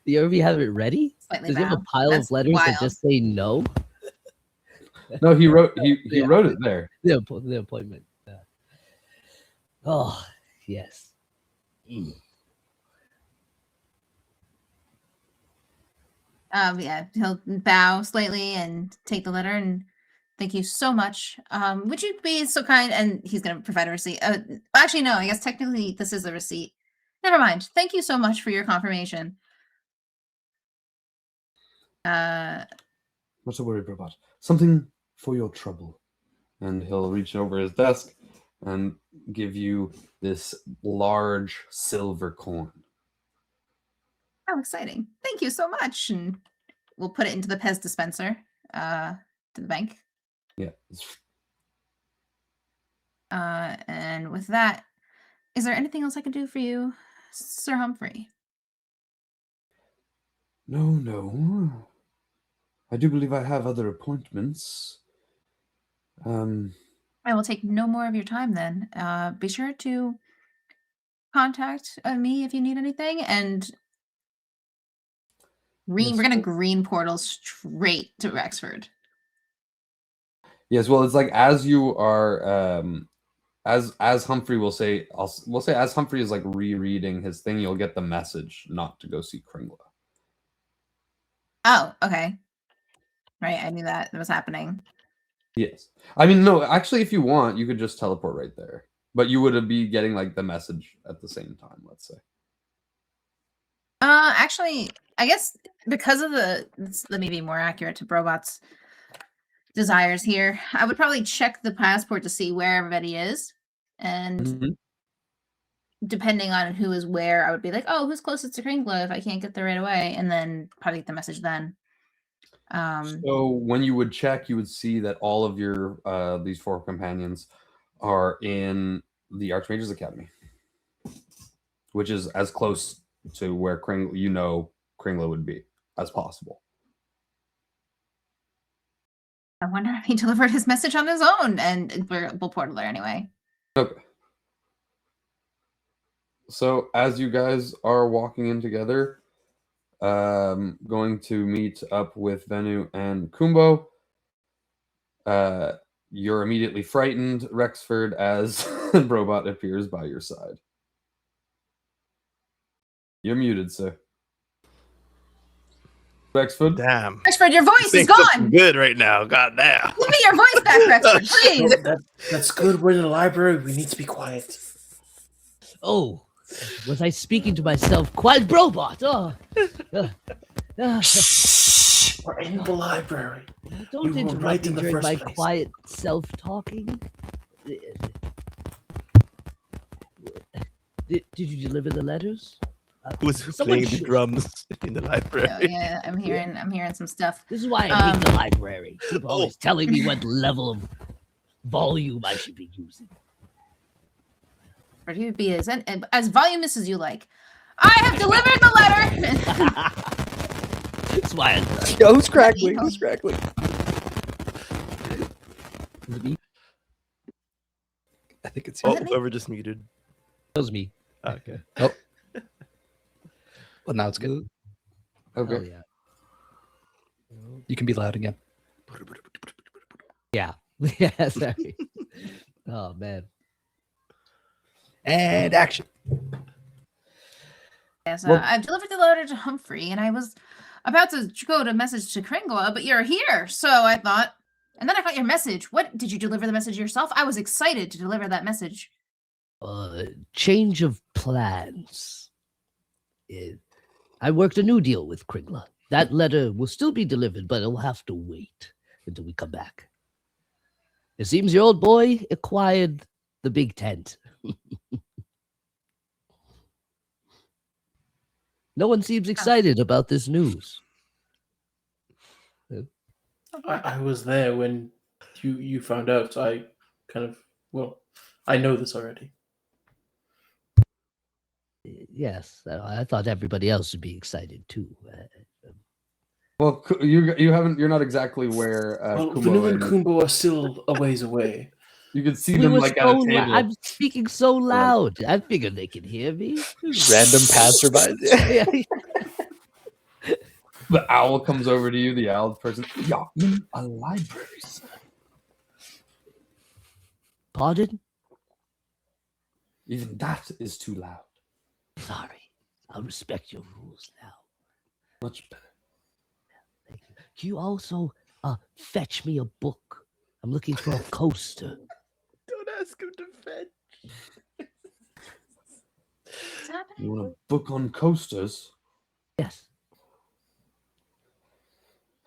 Do you already have it ready? Slightly Does he have a bow. pile That's of letters wild. that just say no? No, he wrote Yeah. wrote it there. The appointment. Yeah. Oh, yes. Yeah, he'll bow slightly and take the letter and thank you so much. Would you be so kind? And he's going to provide a receipt. Actually, no, I guess technically this is a receipt. Never mind. Thank you so much for your confirmation. Not to worry, Robot. Something for your trouble. And he'll reach over his desk and give you this large silver coin. How exciting. Thank you so much. And we'll put it into the Pez dispenser to the bank. Yeah. And with that, is there anything else I can do for you, Sir Humphrey? No. I do believe I have other appointments. I will take no more of your time then. Be sure to contact me if you need anything. And Green. We're gonna green portal straight to Rexford. Yes, well, it's like as you are, as Humphrey will say, we'll say as Humphrey is like rereading his thing, you'll get the message not to go see Kringla. Oh, okay. Right, I knew that was happening. Yes, I mean, no, actually, if you want, you could just teleport right there, but you would be getting like the message at the same time. Let's say. Actually, I guess because of let me be more accurate to Brobot's desires here. I would probably check the passport to see where everybody is, and depending on who is where, I would be like, "Oh, who's closest to Kringla?" If I can't get there right away, and then probably get the message then. So when you would check, you would see that all of your these 4 companions are in the Archmage's Academy, which is as close to where Kringla would be as possible. I wonder if he delivered his message on his own, and we'll portal there anyway. Okay. So as you guys are walking in together, going to meet up with Venu and Kumbo. You're immediately frightened, Rexford, as Brobot appears by your side. You're muted, sir. Rexford? Damn. Rexford, your voice is Saying something gone. good right now. God damn. Give me your voice back, Rexford, please. That's good. We're in the library. We need to be quiet. Oh, was I speaking to myself? Quiet, Brobot. We're in the library. Don't We were interrupt right me in the during first my place. quiet self-talking. Did you deliver the letters? Who's Someone playing the should- drums in the library? Yeah, I'm hearing some stuff. This is why I hate the library. People always telling me what level of volume I should be using. Or you be as voluminous as you like. I have delivered the letter. That's why I Yo, who's crackling? Who's crackling? Is it me? I think it's Oh, it me? whoever just muted. That was me. Okay. Oh. Well, now it's good. Okay. Oh yeah. You can be loud again. Yeah. Yeah. Sorry. Oh man. And action. Yes, Well- I've delivered the letter to Humphrey, and I was about to go to message to Kringla, but you're here, so I thought. And then I got your message. What did you deliver the message yourself? I was excited to deliver that message. Change of plans. I worked a new deal with Kringla. That letter will still be delivered, but it'll have to wait until we come back. It seems your old boy acquired the big tent. No one seems excited about this news. I was there when you found out. So I kind of I know this already. Yes, I thought everybody else would be excited too. Well, you're not exactly where Well, Kumbo Vanu and and Kumbo are still a ways away. you can see We them were like at so a table. I'm speaking so loud. I figured they could hear me. Random passerby. Yeah. The owl comes over to you, the owl person. You're in a library, sir. Pardon? Even that is too loud. Sorry. I'll respect your rules now. Much better. Thank you. Can you also fetch me a book? I'm looking for a coaster. Don't ask him to fetch. What's happening? You want a book on coasters? Yes.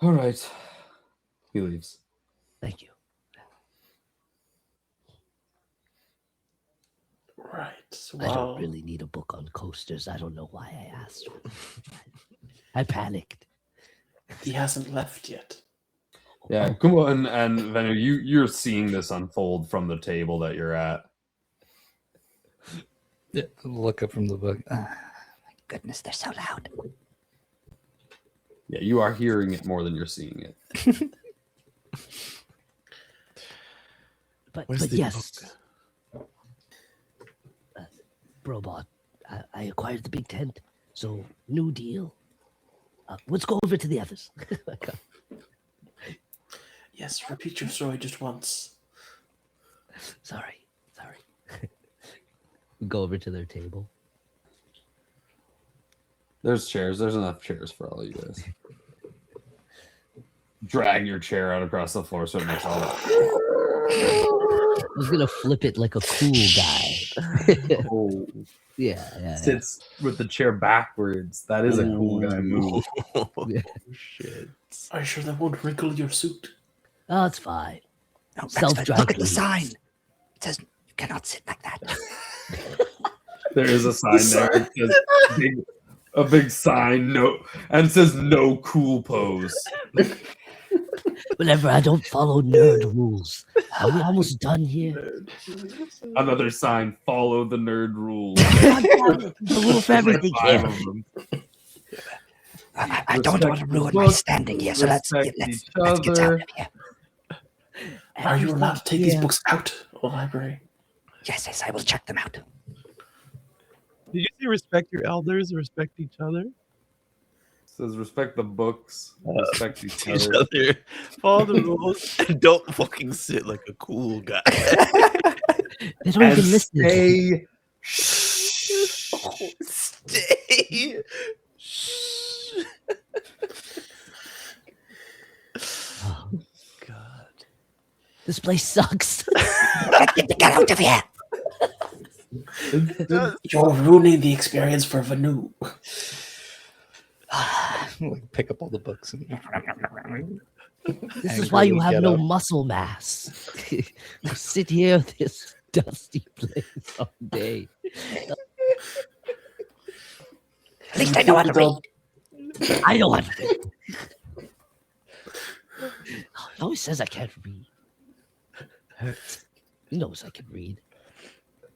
All right. He leaves. Thank you. Right. I Well, don't really need a book on coasters. I don't know why I asked. I panicked. he hasn't left yet. Yeah, Kumbo and Venu, you're seeing this unfold from the table that you're at. Yeah, look up from the book. My goodness, they're so loud. Yeah, you are hearing it more than you're seeing it. But Where's the yes, Brobot, I acquired the big tent. So new deal. Let's go over to the others. Yes, repeat your story just once. Sorry. Go over to their table. There's chairs. There's enough chairs for all you guys. Drag your chair out across the floor so it makes all that. I was gonna flip it like a cool guy. Oh, yeah. sits with the chair backwards. That is a cool guy move. Shit. Are you sure that won't wrinkle your suit? Oh, it's fine. No, Rexford, Self-dry look at the clean. sign. It says you cannot sit like that. There is a sign there. It says a big sign, no, and it says no cool pose. Whenever I don't follow nerd rules. Are we almost done here? Another sign, follow the nerd rules. The rule for everything Five here. of them. I don't want to ruin my standing here, so let's get out of here. Are you allowed to take these books out of the library? Yes, I will check them out. Did you say respect your elders, respect each other? It says respect the books, respect each Each other. other. Follow the rules and don't fucking sit like a cool guy. They don't even listen. Stay. Oh, God. this place sucks. Get out of here. You're ruining the experience for Vanu. Like, pick up all the books. And... This is why you angrily have get no up. muscle mass. You sit here in this dusty place all day. At least I know how to read. I know how to read. He always says I can't read. Hurts. He knows I can read.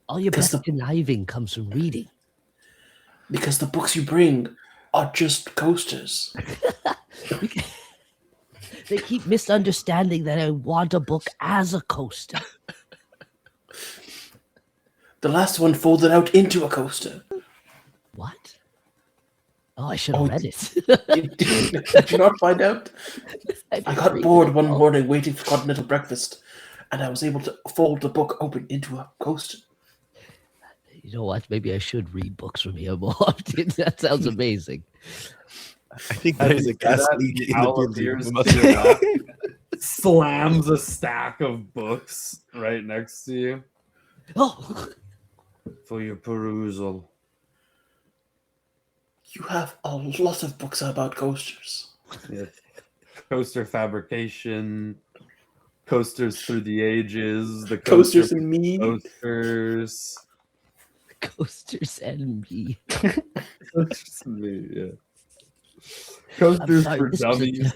All your best conniving comes from reading. Because the books you bring are just coasters. They keep misunderstanding that I want a book as a coaster. The last one folded out into a coaster. What? Oh, I should have read it. Did you not find out? I got bored one morning waiting for continental breakfast, and I was able to fold the book open into a coaster. You know what? Maybe I should read books from here more often. That sounds amazing. I think there is a gas leak in the Owl building. appears We to must- your left, slams a stack of books right next to you Oh, for your perusal. You have a lot of books about coasters. Yeah. Coaster fabrication, coasters through the ages, the Coasters and me. coasters. coasters and me. Coasters and me, yeah. Coasters sorry, for this was a dummies.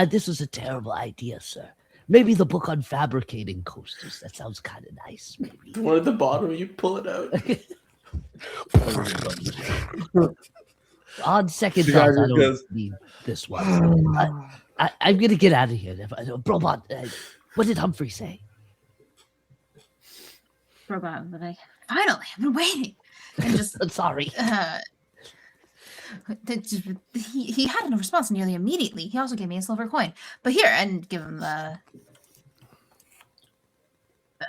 This was a terrible idea, sir. Maybe the book on fabricating coasters. That sounds kind of nice. Maybe. The one at the bottom, you pull it out. On second The thought, guy I don't goes, need this one. I'm gonna get out of here. Robot, what did Humphrey say? Robot was like, finally, I've been waiting. And just Sorry. he had a response nearly immediately. He also gave me a silver coin. But here, and give him the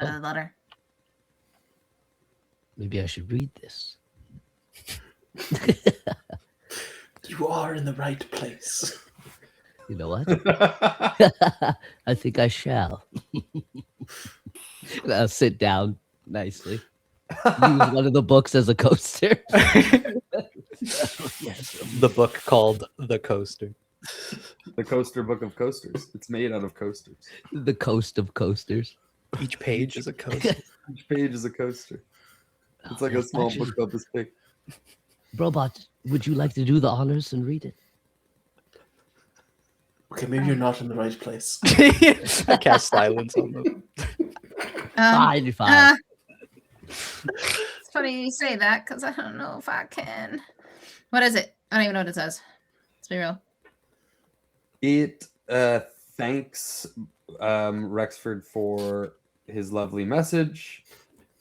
letter. Maybe I should read this. You are in the right place. You know what? I think I shall. I'll sit down nicely. Use one of the books as a coaster. Yes. The book called The Coaster. The coaster book of coasters. It's made out of coasters. The coast of coasters. Each page is a coaster. Each page is a coaster. It's like a yes, small actually- book about this big. Robot, would you like to do the honors and read it? Okay, maybe you're not in the right place. I cast silence on them. Fine, fine. It's funny you say that because I don't know if I can. What is it? I don't even know what it says. Let's be real. It thanks Rexford for his lovely message,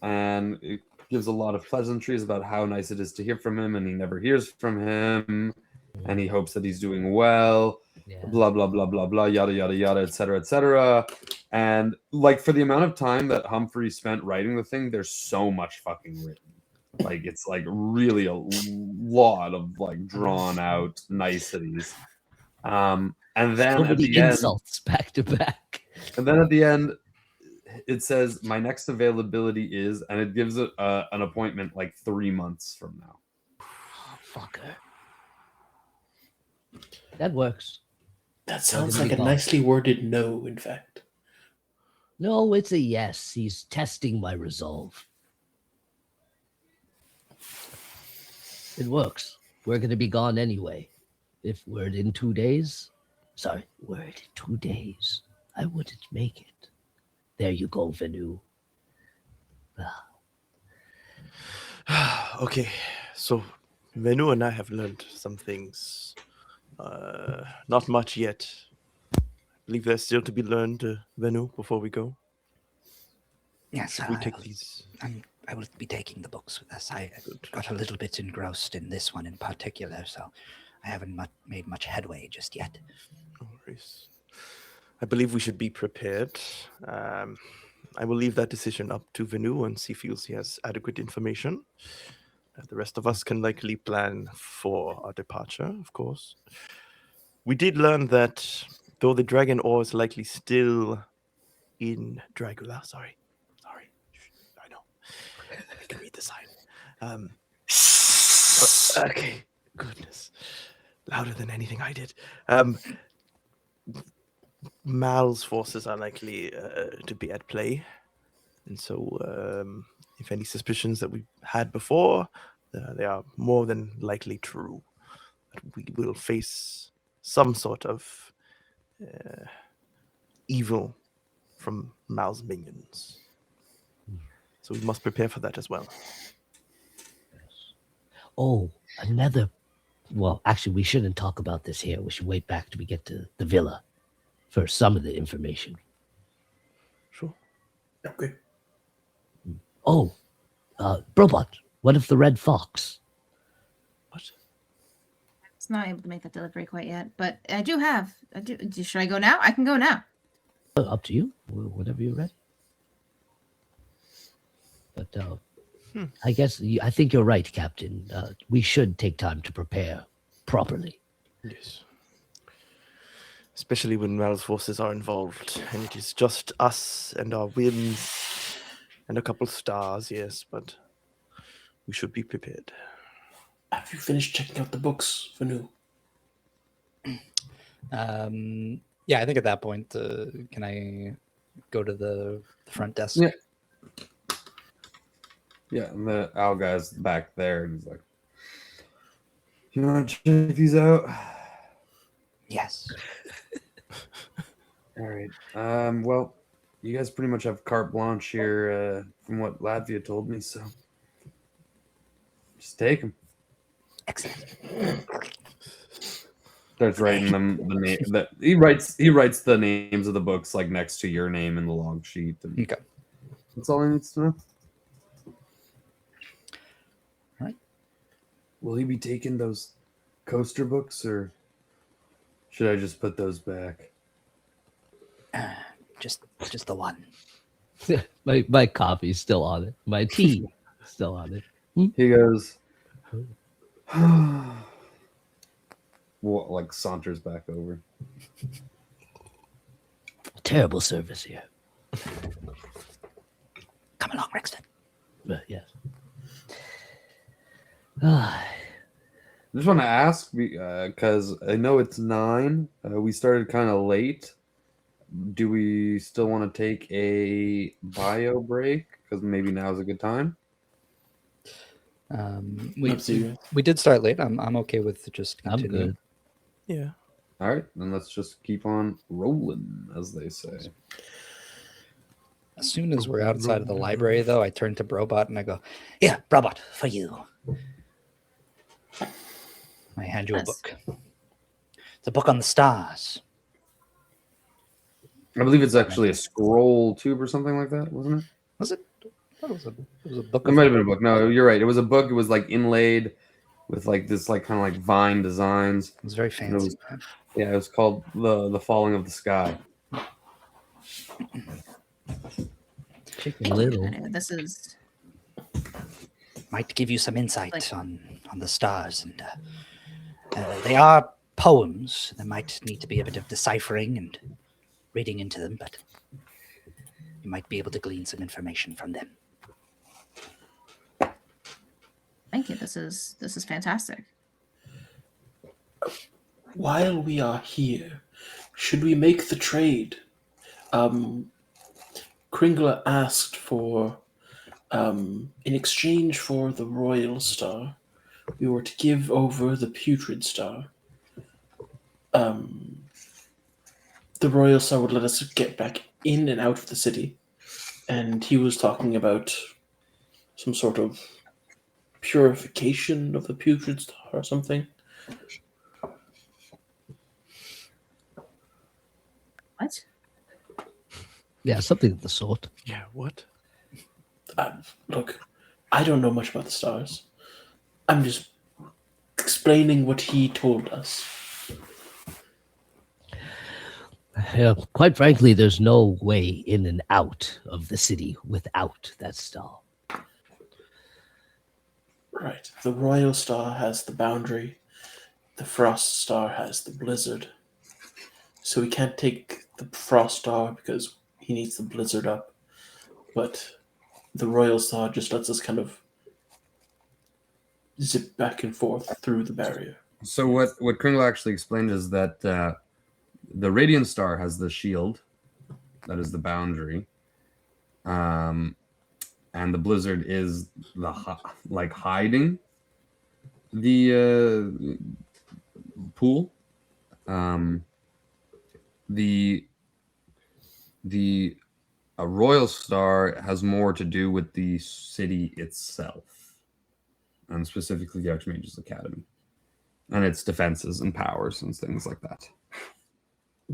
and it gives a lot of pleasantries about how nice it is to hear from him, and he never hears from him, and he hopes that he's doing well. Yeah. Blah blah blah blah blah, yada yada yada, etc. etc. And like for the amount of time that Humphrey spent writing the thing, there's so much fucking written. Like it's like really a lot of like drawn out niceties. And then So at many the end, insults back to back. and then at the end, it says my next availability is, and it gives it an appointment like 3 months from now. Oh, fucker. That works. That sounds gonna like be a gone. nicely worded no, in fact. No, it's a yes. He's testing my resolve. It works. We're going to be gone anyway. If word in 2 days, word in 2 days, I wouldn't make it. There you go, Venu. Okay, so Venu and I have learned some things. Not much yet. I believe there's still to be learned, Venu, before we go. Yes, Should we take these? I will be taking the books with us. I Good. got a little bit engrossed in this one in particular, so I haven't made much headway just yet. No worries. I believe we should be prepared. I will leave that decision up to Venu once he feels he has adequate information. The rest of us can likely plan for our departure, of course. We did learn that though the dragon ore is likely still in Dragula, sorry, I know. I can read the sign. Okay, goodness. Louder than anything I did. Mal's forces are likely to be at play. And so if any suspicions that we had before, they are more than likely true. That we will face some sort of evil from Mal's minions. So we must prepare for that as well. Oh, another. Well, actually, we shouldn't talk about this here. We should wait back till we get to the villa for some of the information. Sure. Okay. Oh, Brobot, what if the red fox? What? It's not able to make that delivery quite yet, but I do. Should I go now? I can go now. Up to you, whatever you're ready. But I guess I think you're right, Captain. We should take time to prepare properly. Yes. Especially when Mal's forces are involved, and it is just us and our whims and a couple stars, yes, but we should be prepared. Have you finished checking out the books, Vanu? Yeah, I think at that point, can I go to the front desk? Yeah. Yeah, and the owl guy's back there, and he's like, "You want to check these out?" Yes. All right. Well, you guys pretty much have carte blanche here, from what Latvia told me. So just take them. Excellent. Starts writing them the name that he writes the names of the books like next to your name in the log sheet. And Okay. that's all he needs to know. All right. Will he be taking those coaster books, or should I just put those back? Just the one. my coffee's still on it. My tea still on it. He goes, well, like saunters back over. Terrible service here. Come along, Rexton. But yes. I just want to ask because I know it's 9. We started kind of late. Do we still want to take a bio break? Because maybe now's a good time. We did start late. I'm okay with just I'm continuing. good. Yeah. All right, then let's just keep on rolling, as they say. As soon as we're outside of the library, though, I turn to Brobot and I go, "Yeah, Brobot, for you." I hand you a Yes. book. It's a book on the stars. I believe it's actually a scroll tube or something like that, wasn't it? Was it? It was a book. It might have been a book. No, you're right. It was a book. It was like inlaid with like this like kind of like vine designs. It was very fancy. Yeah, it was called the Falling of the Sky. Chicken Little. This is Might give you some insight on the stars, and they are poems. There might need to be a bit of deciphering and reading into them, but you might be able to glean some information from them. thank you. This is fantastic. While we are here, should we make the trade? Kringler asked for, in exchange for the Royal Star, we were to give over the Putrid Star. The Royal Star would let us get back in and out of the city, and he was talking about some sort of purification of the Putrid Star or something. What? Yeah, something of the sort. Yeah, what? Look, I don't know much about the stars. I'm just explaining what he told us. Yeah, quite frankly, there's no way in and out of the city without that star. Right. The Royal Star has the boundary. The Frost Star has the blizzard. So we can't take the Frost Star because he needs the blizzard up. But the Royal Star just lets us kind of zip back and forth through the barrier. So what Kringle actually explained is that the Radiant Star has the shield, that is the boundary, and the blizzard is the hiding the pool. The Royal Star has more to do with the city itself, and specifically the Archmage's Academy, and its defenses and powers and things like that.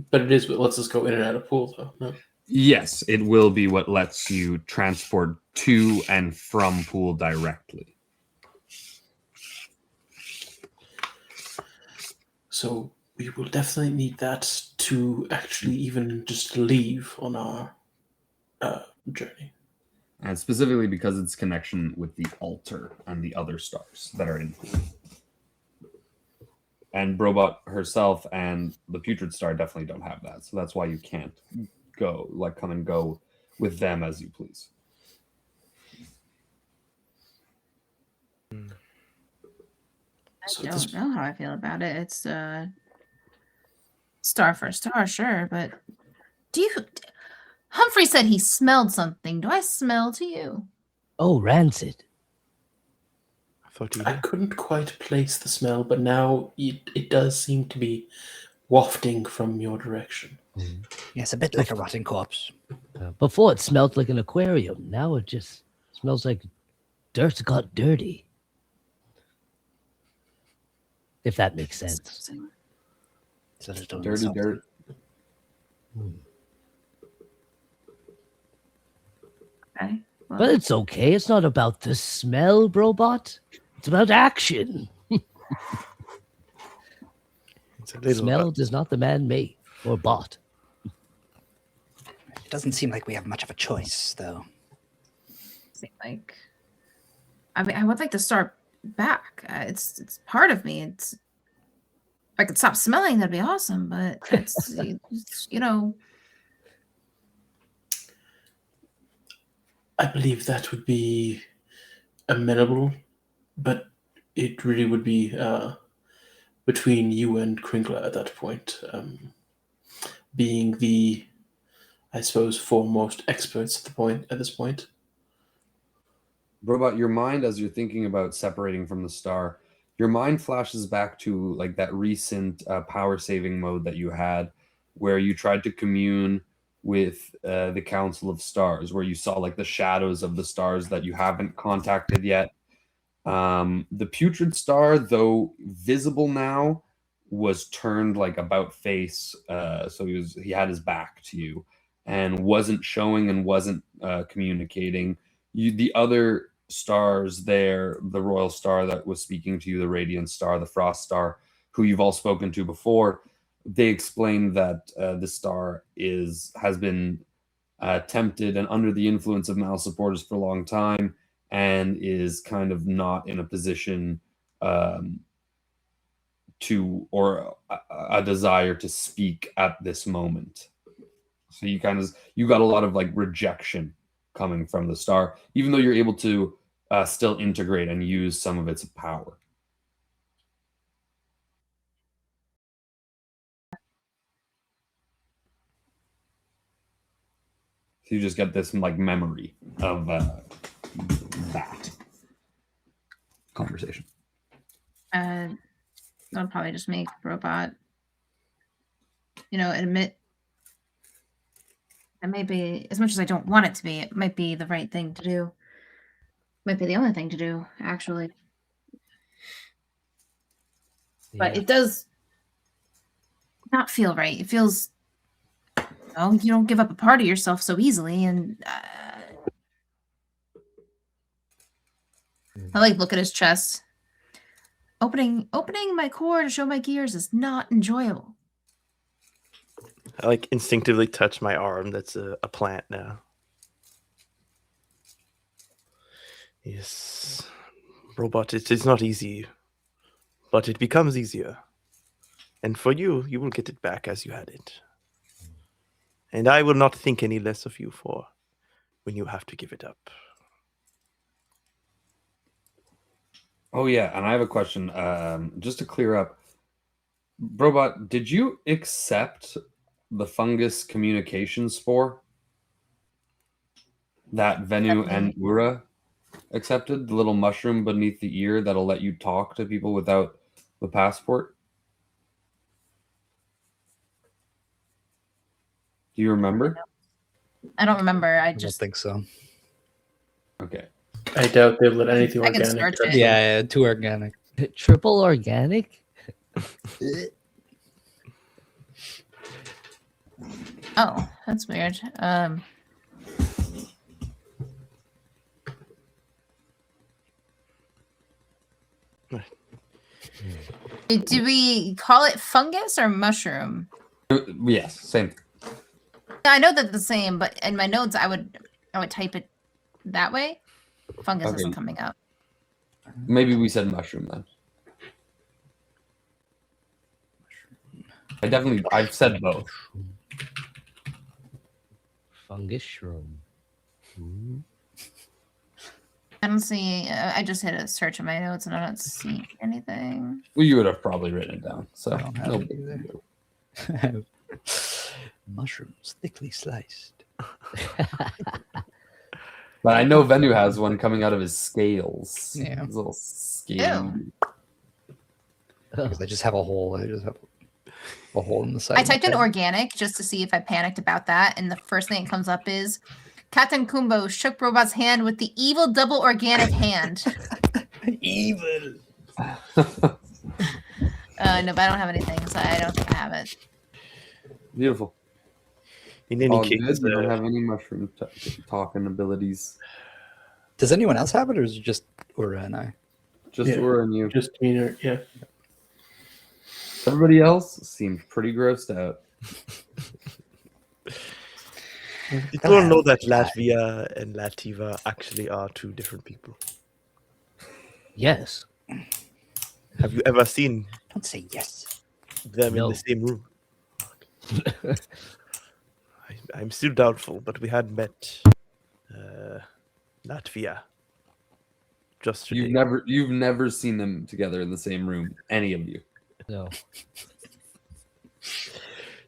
But it is what lets us go in and out of pool, though. No? Yes, it will be what lets you transport to and from pool directly. So we will definitely need that to actually even just leave on our journey. And specifically because its connection with the altar and the other stars that are in pool. And Brobot herself and the Putrid Star definitely don't have that. So that's why you can't come and go with them as you please. So I don't know how I feel about it. It's star for star, sure, but Humphrey said he smelled something. Do I smell to you? Oh, rancid. I thought you I did. couldn't quite place the smell, but now it does seem to be wafting from your direction. Yes, a bit like a rotting corpse. Before it smelled like an aquarium. Now it just smells like dirt got dirty. If that makes sense. So there's no Dirty dirt. Okay. Well, But it's okay. It's not about the smell, Brobot. It's about action. It's a little Smell is not the man made or bought. It doesn't seem like we have much of a choice, though. like, I mean, I would like to start back. It's part of me. It's if I could stop smelling, that'd be awesome. But it's you know. I believe that would be amenable, but it really would be between you and Kringler at that point, being the, I suppose, foremost experts at this point. Robot, your mind, as you're thinking about separating from the star, your mind flashes back to like that recent power saving mode that you had, where you tried to commune with the Council of Stars, where you saw like the shadows of the stars that you haven't contacted yet. The Putrid Star, though visible now, was turned like about face, so he had his back to you and wasn't showing and wasn't communicating the other stars there, the Royal Star that was speaking to you, the Radiant Star, the Frost Star, who you've all spoken to before, they explained that this star has been tempted and under the influence of Mal supporters for a long time, and is kind of not in a position to, or a desire to speak at this moment. So you got a lot of like rejection coming from the star, even though you're able to still integrate and use some of its power. So you just get this like memory of that conversation. I'll probably just make Robot, admit it may be, as much as I don't want it to be, it might be the right thing to do. Might be the only thing to do, actually. But it does not feel right. It feels, you don't give up a part of yourself so easily, and I look at his chest. Opening my core to show my gears is not enjoyable. I instinctively touch my arm. That's a plant now. Yes, Robot, it is not easy, but it becomes easier. And for you, you will get it back as you had it. And I will not think any less of you for when you have to give it up. Oh yeah, and I have a question. Just to clear up, Robot, did you accept the fungus communication spore that Venu and Ura accepted? The little mushroom beneath the ear that'll let you talk to people without the passport? Do you remember? I don't remember. I I don't just think so. Okay. I doubt they've let anything I can organic. search it. Yeah, too organic. Triple organic? Oh, that's weird. Do we call it fungus or mushroom? Yes, same. I know that the same, but in my notes I would type it that way. Fungus Okay. isn't coming up. Maybe we said mushroom then. I've said both. Fungus shroom. I don't see. I just hit a search in my notes and I don't see anything. Well, you would have probably written it down. So I don't have no it big either. deal. Mushrooms thickly sliced. But I know Venu has one coming out of his scales. Yeah. His little scale. Because they just have a hole. They just have a hole in the side. I of the typed in head. organic just to see if I panicked about that, and the first thing that comes up is Captain Kumbo shook Robot's hand with the evil double organic hand. Evil. No, but I don't have anything, so I don't think I have it. Beautiful. In any All case, good. You don't have any mushroom talking abilities. Does anyone else have it, or is it just Ura and I? Just Yeah. Ura and you. Just yeah. Everybody else seemed pretty grossed out. people don't know that Latvia and Lativa actually are two different people. Yes. Have you ever seen Don't say yes. them No. in the same room? I'm still doubtful, but we had met Latvia just today. You've never seen them together in the same room, any of you. No.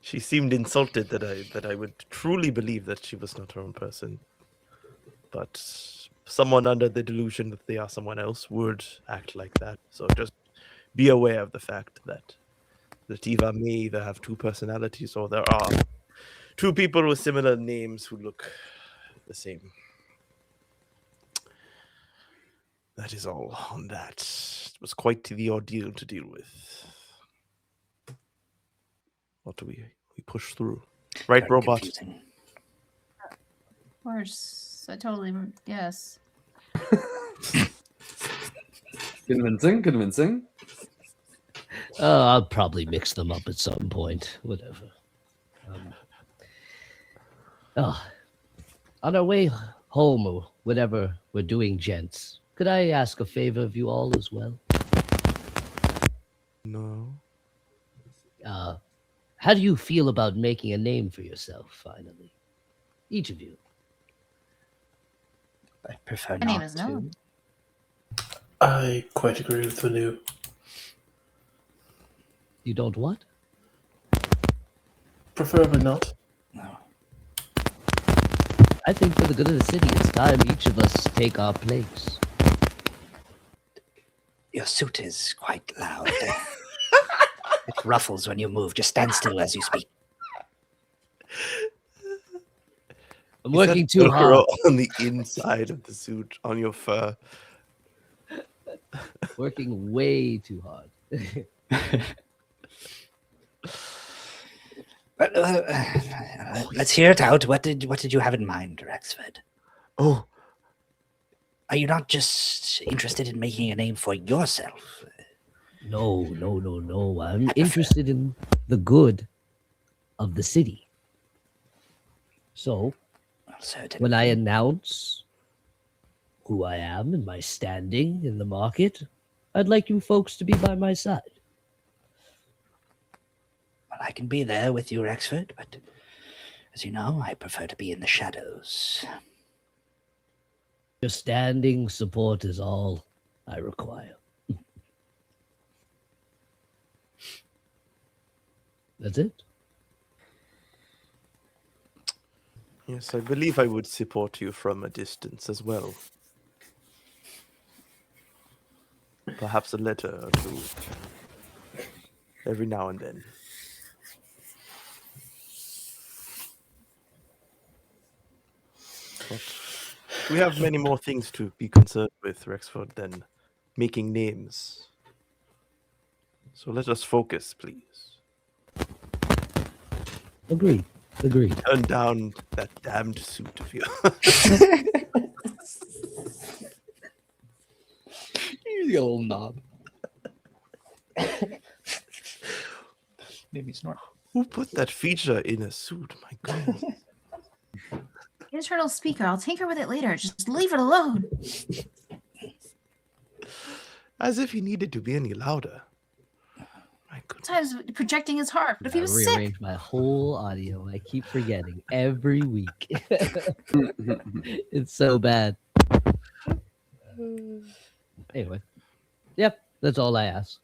She seemed insulted that I would truly believe that she was not her own person. But someone under the delusion that they are someone else would act like that. So just be aware of the fact that Lativa may either have two personalities or there are two people with similar names who look the same. That is all on that. It was quite the ordeal to deal with. What do we push through? Right, Very Robot? confusing. Of course. Yes, I totally yes. Convincing. I'll probably mix them up at some point. Whatever. On our way home or whatever we're doing, gents, could I ask a favor of you all as well? No. How do you feel about making a name for yourself, finally? Each of you. I prefer My name not is to. Noah. I quite agree with Vanu. You don't what? Preferably not. No. I think for the good of the city, it's time each of us take our place. Your suit is quite loud. It ruffles when you move. Just stand still as you speak. I'm working too Velcro hard. on the inside of the suit on your fur. Working way too hard. But, let's hear it out. What did you have in mind, Rexford? Oh, Are you not just interested in making a name for yourself? No. I'm interested in the good of the city. So, Certainly. when I announce who I am and my standing in the market, I'd like you folks to be by my side. Well, I can be there with you, Rexford, but as you know, I prefer to be in the shadows. Your standing support is all I require. That's it. yes, I believe I would support you from a distance as well. Perhaps a letter or two. Every now and then. But we have many more things to be concerned with, Rexford, than making names. So let us focus, please. Agreed. Turn down that damned suit of yours. You little knob. Made me snort. Who put that feature in a suit? My goodness. Internal speaker. I'll tinker with it later. Just leave it alone. As if he needed to be any louder. My goodness. Sometimes projecting is hard. But if he I was sick, rearrange my whole audio. I keep forgetting every week. It's so bad. Anyway. Yep, that's all I ask.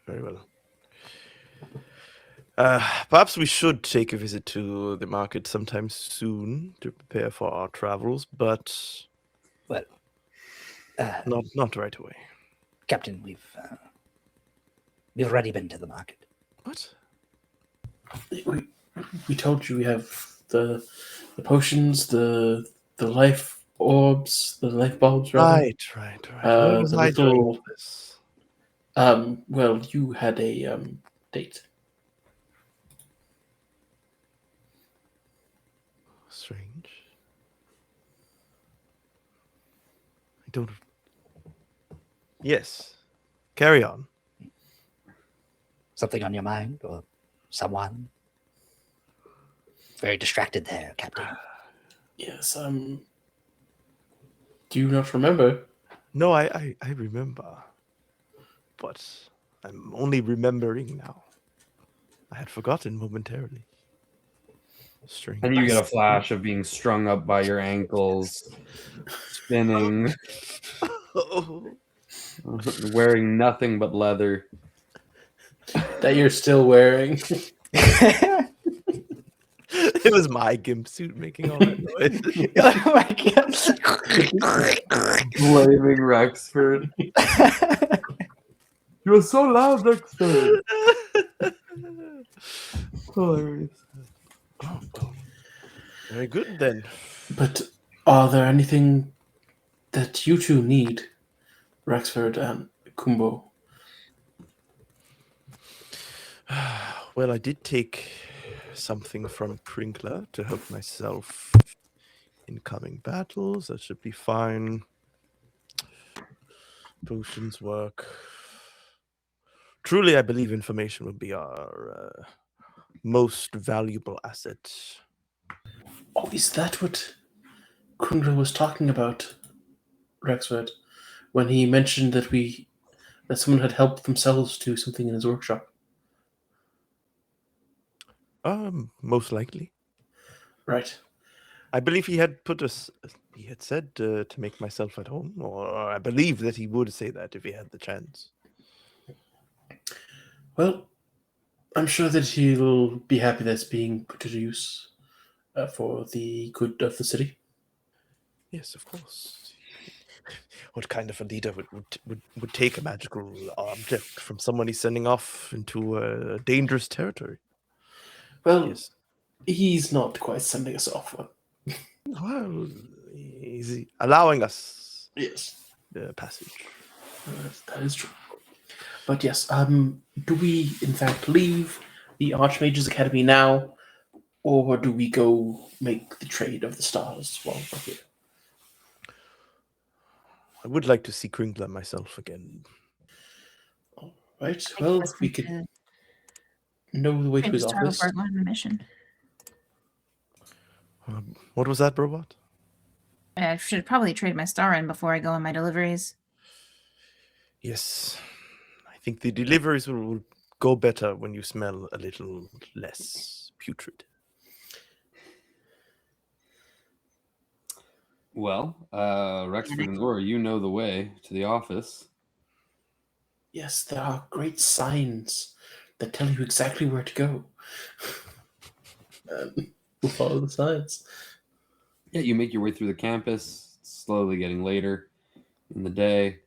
Very well. Perhaps we should take a visit to the market sometime soon to prepare for our travels, but Well, not right away. Captain, we've already been to the market. What? We told you we have the potions, the life orbs, the life bulbs, rather. Right. Where was the I during little- all this? Well, you had a date. Strange. I don't. Yes. Carry on. Something on your mind or someone? Very distracted there, Captain. Yes. Do you not remember? No, I remember. But I'm only remembering now. I had forgotten momentarily. Strange. And you get a flash of being strung up by your ankles, spinning, Oh. wearing nothing but leather. That you're still wearing. It was my gimp suit making all that noise. Oh my God. Blaming Rexford. You were so loud, Rexford. Hilarious. Oh, well. Very good then. But are there anything that you two need, Rexford and Kumbo? Well, I did take something from Crinkler to help myself Incoming battles. That should be fine. Potions work. Truly, I believe information would be our most valuable asset. Oh, is that what Kungla was talking about, Rexford, when he mentioned that someone had helped themselves to something in his workshop? Most likely. Right. I believe he had he had said to make myself at home, or I believe that he would say that if he had the chance. Well, I'm sure that he'll be happy that's being put to use for the good of the city. Yes, of course. What kind of a leader would take a magical object from someone he's sending off into a dangerous territory? Well, Yes. he's not quite sending us off. Well, he's allowing us Yes, the passage. that is true. But yes, do we in fact leave the Archmage's Academy now, or do we go make the trade of the stars while we're here? I would like to see Kringla myself again. Right. I think Well, it's we good could to know the way to trade his the star office. before going on the mission. What was that, Robot? I should probably trade my star in before I go on my deliveries. Yes. I think the deliveries will go better when you smell a little less putrid. Well, Rexford and Zora, you know the way to the office. Yes, there are great signs that tell you exactly where to go. We'll follow the signs. Yeah, you make your way through the campus. It's slowly getting later in the day.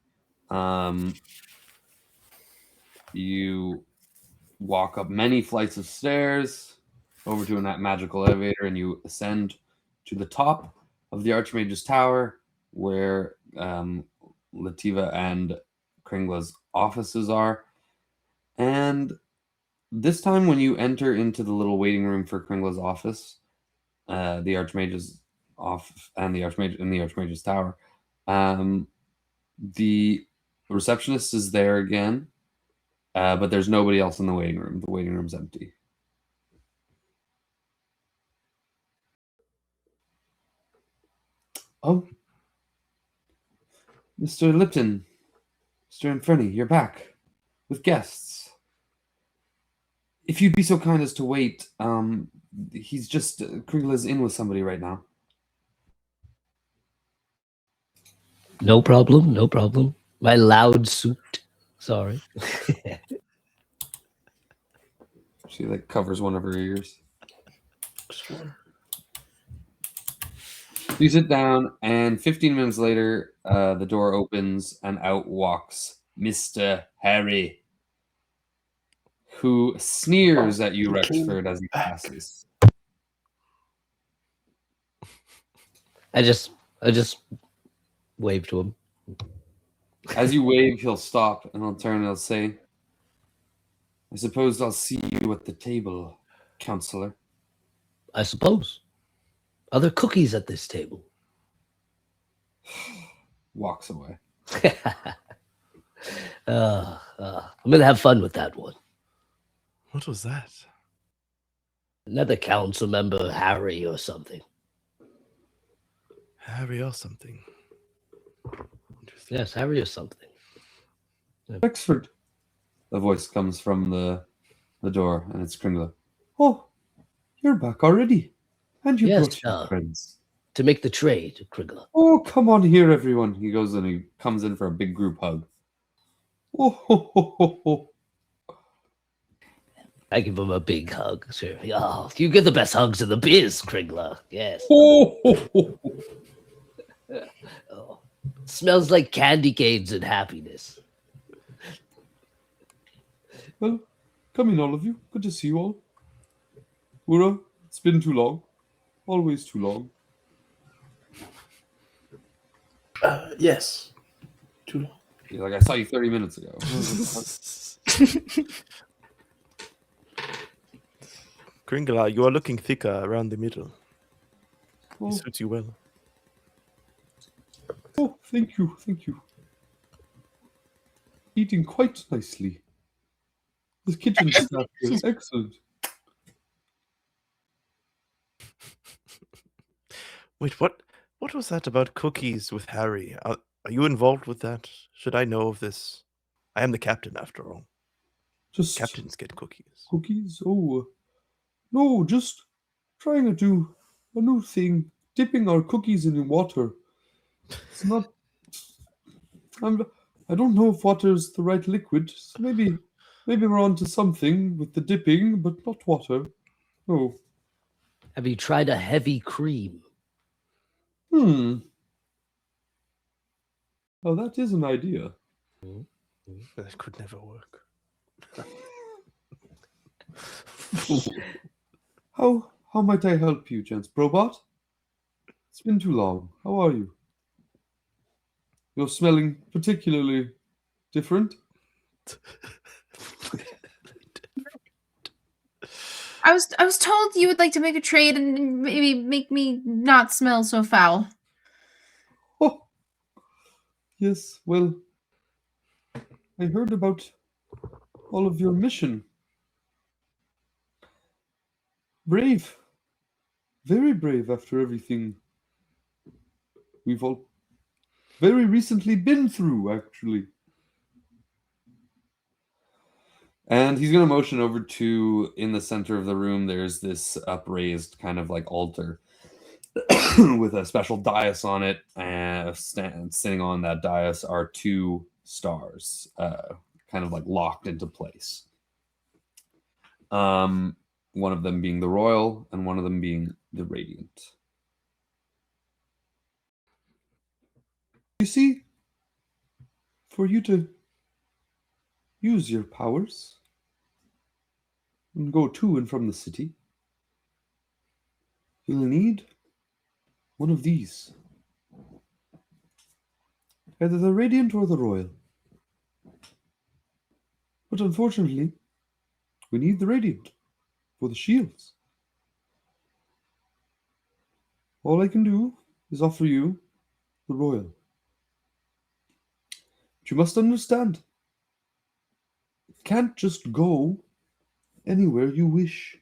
You walk up many flights of stairs over to a magical elevator, and you ascend to the top of the Archmage's Tower, where Lativa and Kringla's offices are. And this time, when you enter into the little waiting room for Kringla's office, the Archmage's off and the Archmage's Tower, the receptionist is there again, but there's nobody else in the waiting room. The waiting room's empty. Oh, Mr. Lipton, Mr. Inferni, you're back with guests. If you'd be so kind as to wait, he's just Kringla's in with somebody right now. No problem, no problem. My loud suit. Sorry. She covers one of her ears. You sit down, and 15 minutes later, the door opens, and out walks Mr. Harry, who sneers at you, Rexford, as he passes. I just wave to him. As you wave, he'll stop, and he'll turn and he'll say, I suppose I'll see you at the table, counselor. I suppose. Are there cookies at this table? Walks away. I'm going to have fun with that one. What was that? Another council member, Harry or something. Harry or something. Interesting. Yes, Harry or something. Rexford. The voice comes from the door, and it's Kringla. Oh, you're back already. And you Yes, brought your friends. to make the trade, Krigla. Oh, come on here, everyone. He goes and he comes in for a big group hug. Oh, ho, ho, ho, ho. I give him a big hug. Sure. Oh, you get the best hugs in the biz, Krigla. Yes. Oh, ho, ho, ho. Oh, smells like candy canes and happiness. Well, come in, all of you. Good to see you all. Ura, it's been too long. Always too long. Yes. Too long. You're like, I saw you 30 minutes ago. Kringla, you are looking thicker around the middle. Oh, It suits you well. Oh, thank you, thank you. Eating quite nicely. The kitchen staff is excellent. Wait, what? What was that about cookies with Harry? Are you involved with that? Should I know of this? I am the captain, after all. Just Captains get cookies. cookies? Oh, no, just trying to do a new thing. Dipping our cookies in water. It's not. I don't know if water is the right liquid. So maybe we're onto something with the dipping, but not water. No. Have you tried a heavy cream? Well, that is an idea. That could never work. How might I help you, gents? Brobot? It's been too long. How are you? You're smelling particularly different. I was told you would like to make a trade and maybe make me not smell so foul. Oh, yes. Well, I heard about all of your mission. Brave. Very brave after everything we've all very recently been through, actually. And he's going to motion over to, in the center of the room, there's this upraised kind of like altar with a special dais on it. And sitting on that dais are 2 stars, kind of like locked into place. One of them being the royal and one of them being the radiant. You see, for you to use your powers and go to and from the city, you'll need one of these. Either the Radiant or the Royal. But unfortunately, we need the Radiant for the shields. All I can do is offer you the Royal. But you must understand, you can't just go anywhere you wish.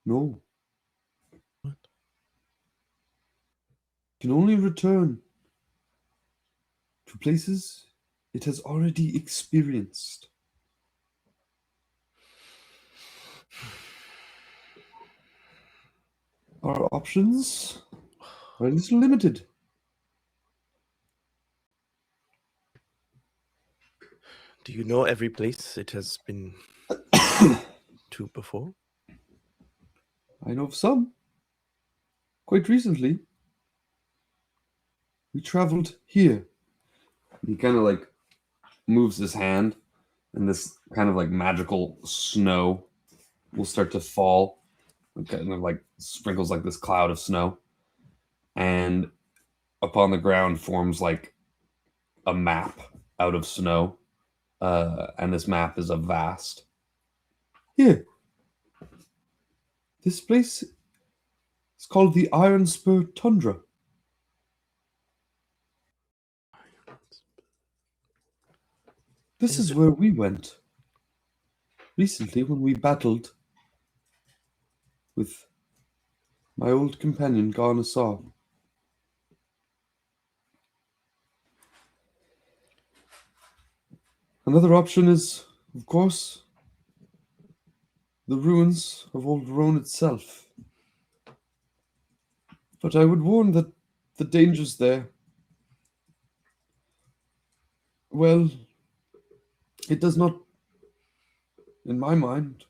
No. You can only return to places it has already experienced. Our options are a little limited. Do you know every place it has been to before? I know of some. Quite recently, we traveled here. He kind of like moves his hand, and this kind of like magical snow will start to fall. It kind of like sprinkles like this cloud of snow. And upon the ground forms like a map out of snow. And this map is a vast. Here. This place is called the Iron Spur Tundra. This is where we went recently when we battled with my old companion, Garnasaw. Another option is, of course, the ruins of old Roan itself. But I would warn that the dangers there, well, it does not, in my mind,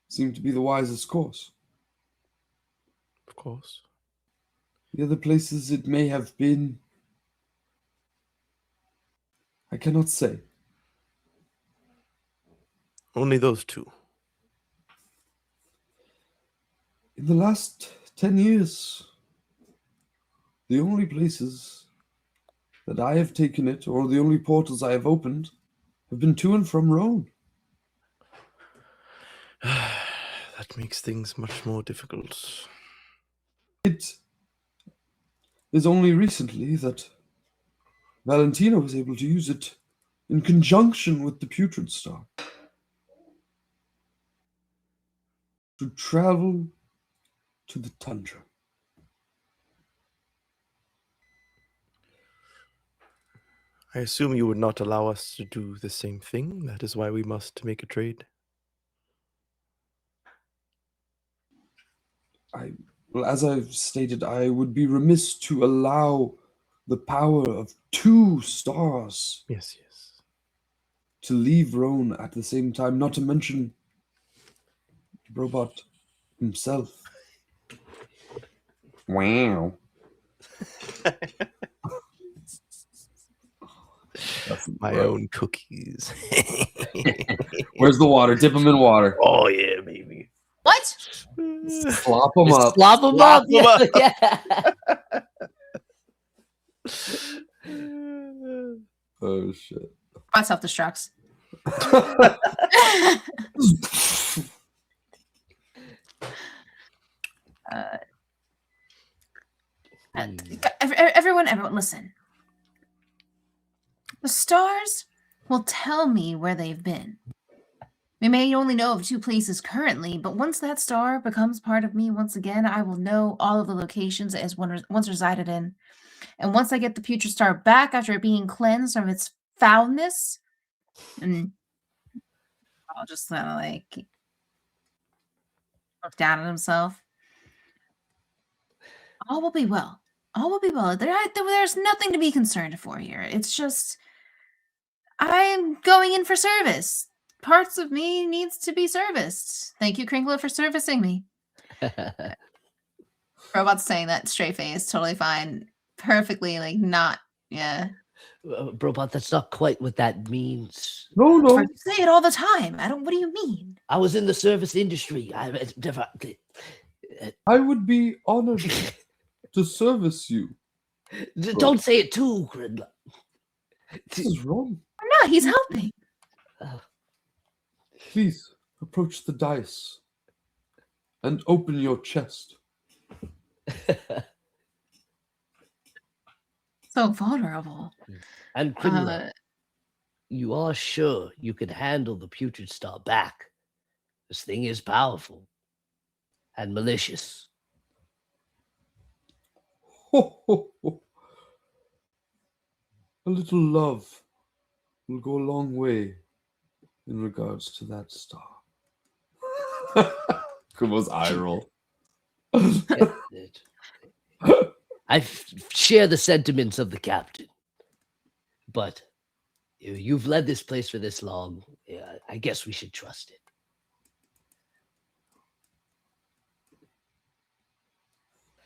seem to be the wisest course. Of course. The other places it may have been, I cannot say. Only those 2. In the last 10 years, the only places that I have taken it, or the only portals I have opened, have been to and from Roan. That makes things much more difficult. is only recently that Valentina was able to use it in conjunction with the putrid star to travel to the tundra. I assume you would not allow us to do the same thing. That is why we must make a trade. Well, as I've stated, I would be remiss to allow the power of 2 stars Yes, yes. to leave Roan at the same time, not to mention Robot himself. Wow. My own cookies. Where's the water? Dip them in water. Oh yeah, baby. What? Slop them up. Slop them Slop up. 'em up. Yeah. Oh shit. Robot self-destructs. Everyone, listen. The stars will tell me where they've been. We may only know of 2 places currently, but once that star becomes part of me once again, I will know all of the locations it has once resided in. And once I get the putrid star back after it being cleansed from its foulness, and I'll just kind of like look down at himself. All will be well. All will be well. There's nothing to be concerned for here. It's just I'm going in for service. Parts of me needs to be serviced. Thank you, Crinkler, for servicing me. Robot's saying that straight face, totally fine. Perfectly, like, not, yeah. Robot, that's not quite what that means. No. You say it all the time. What do you mean? I was in the service industry. I would be honored to service you. Don't say it too, Gridlock. This is wrong. I'm not, he's helping. Please approach the dice and open your chest. So vulnerable. And Gridlock, you are sure you can handle the putrid star back? This thing is powerful and malicious. Ho, ho, ho. A little love will go a long way in regards to that star. Kumo's eye roll. I share the sentiments of the captain, but you've led this place for this long. Yeah, I guess we should trust it.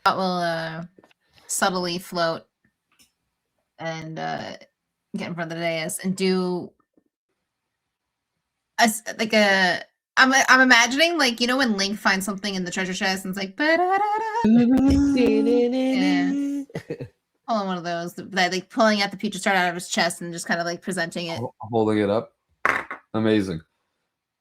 That will subtly float and get in front of the dais and do like a. I'm imagining, like, you know when Link finds something in the treasure chest and it's like yeah. Pulling one of those, like pulling out the putrid star out of his chest and just kind of like presenting it. Holding it up. Amazing.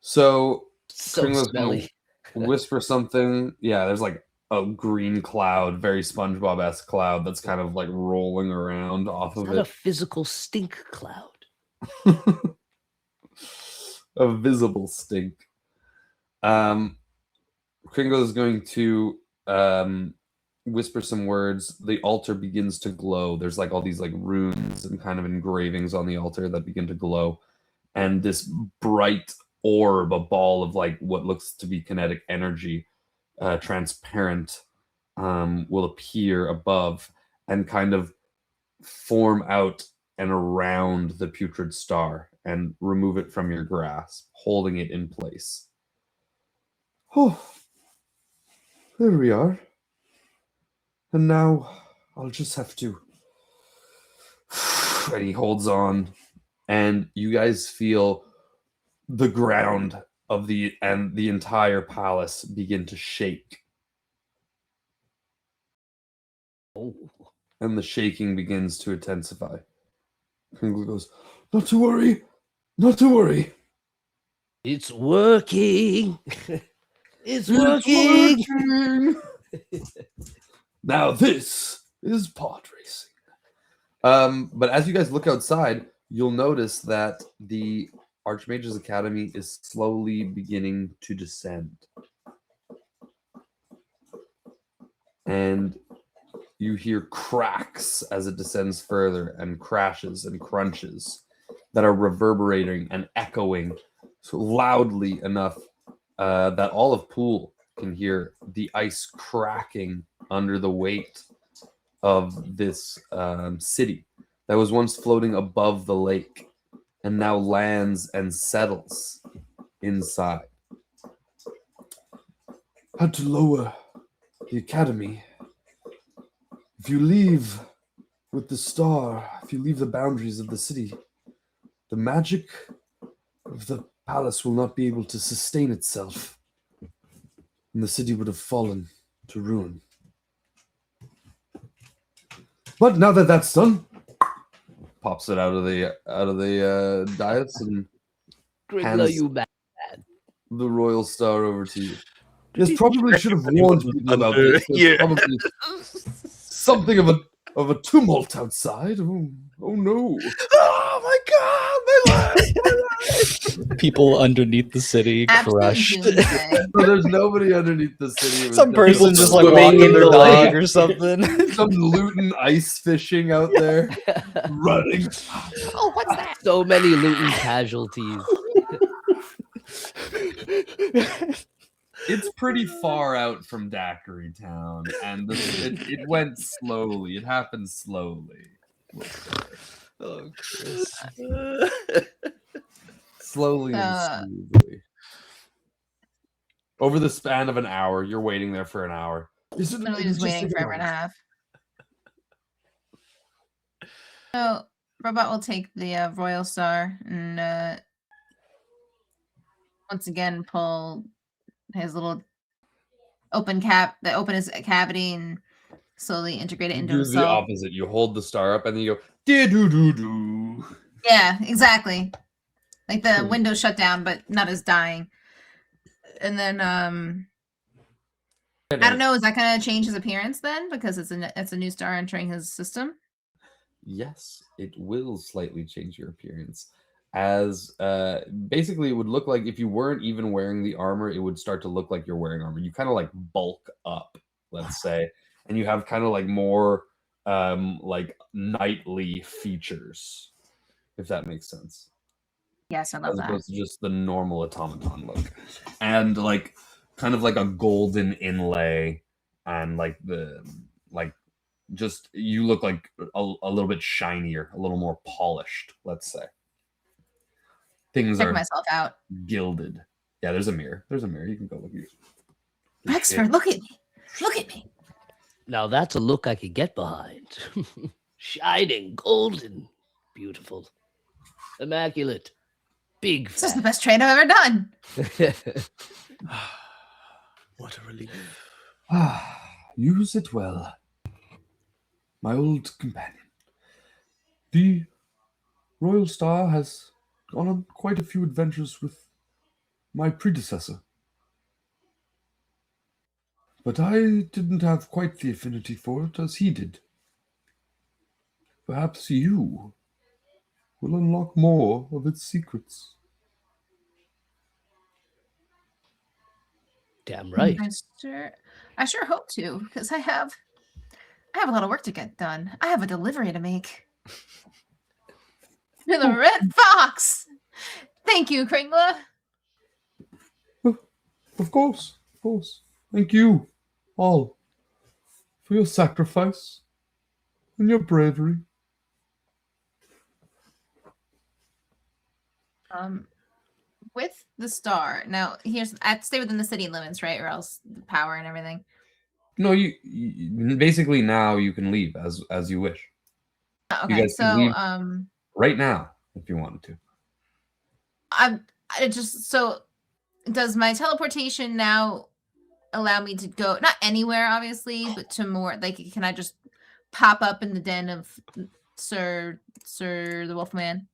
So Kringler's smelly. gonna whisper something. Yeah, there's like a green cloud, very SpongeBob-esque cloud that's kind of like rolling around off of Not it. a physical stink cloud. A visible stink. Kringle is going to whisper some words. The altar begins to glow. There's like all these like runes and kind of engravings on the altar that begin to glow. And this bright orb, a ball of like what looks to be kinetic energy, transparent, will appear above and kind of form out and around the putrid star and remove it from your grasp, holding it in place. Oh, there we are. And now I'll just have to. And he holds on, and you guys feel the ground of the entire palace begin to shake. Oh. And the shaking begins to intensify. Kringle goes, "Not to worry, not to worry. It's working. It's working. Now this is pod racing. But as you guys look outside, you'll notice that the Archmage's Academy is slowly beginning to descend. And you hear cracks as it descends further, and crashes and crunches that are reverberating and echoing so loudly enough that all of Poole can hear the ice cracking under the weight of this city that was once floating above the lake and now lands and settles inside. Had to lower the academy. If you leave with the star, if you leave the boundaries of the city, the magic of the palace will not be able to sustain itself, and the city would have fallen to ruin. But now that that's done, pops it out of the dais and Gringler, you bad. the royal star over to you. Yes, probably should have warned people about this. There's probably something of a tumult outside. Oh no! Oh my god, my life! People underneath the city Absolute crushed. doomsday. So there's nobody underneath the city. Some person just like swimming walking in their the lake. dog or something. some Luton ice fishing out there, running. Oh, what's that? So many Luton casualties. It's pretty far out from Daiquiri Town, and it went slowly. It happened slowly. Oh, Chris. Slowly and smoothly. Over the span of an hour, you're waiting there for an hour. Literally just waiting forever and a half. So, Robot will take the Royal Star and once again pull his little open his cavity and slowly integrate it into You do the himself. opposite. You hold the star up and then you go, dee-doo-doo-doo. Yeah, exactly. Like the window shut down, but not as dying. And then I don't know, is that gonna change his appearance then? Because it's a new star entering his system? Yes, it will slightly change your appearance. As basically, it would look like if you weren't even wearing the armor, it would start to look like you're wearing armor. You kind of like bulk up, let's say, and you have kind of like more like knightly features, if that makes sense. Yes, I love As that. opposed to just the normal automaton look, and like kind of like a golden inlay, and like just you look like a little bit shinier, a little more polished, let's say. Things Check are myself out. gilded. Yeah, there's a mirror. There's a mirror. You can go look at yourself. Rexford, look at me. Look at me. Now that's a look I could get behind. Shining, golden, beautiful, immaculate, big. This is the best trade I've ever done. What a relief. Use it well, my old companion. The Royal Star has gone on quite a few adventures with my predecessor. But I didn't have quite the affinity for it as he did. Perhaps you will unlock more of its secrets. Damn right. I sure hope to, because I have a lot of work to get done. I have a delivery to make. To the Red Fox. Thank you, Kringla. Of course. Thank you, all, for your sacrifice and your bravery. With the star. Now, I have to stay within the city limits, right? Or else the power and everything. No, you basically now you can leave as you wish. Okay, guys can so leave right now if you wanted to. So does my teleportation now allow me to go not anywhere obviously, but to more like can I just pop up in the den of Sir the Wolfman?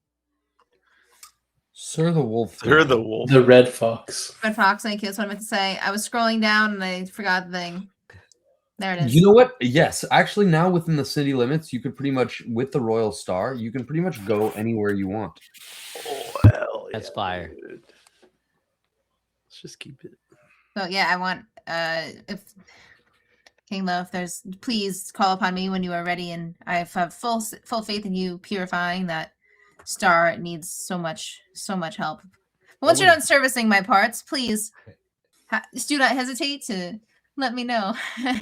Sir the Wolf. Sir the Wolf. The Red Fox. Red Fox, thank you. That's what I meant to say. I was scrolling down and I forgot the thing. There it is. You know what? Yes, actually, now within the city limits, you could pretty much, with the Royal Star, you can pretty much go anywhere you want. Oh, hell That's yeah, fire. dude. Let's just keep it. So yeah, I want if King Love, please call upon me when you are ready, and I have full faith in you purifying that star. It needs so much help. But once you're done servicing my parts, please do not hesitate to let me know.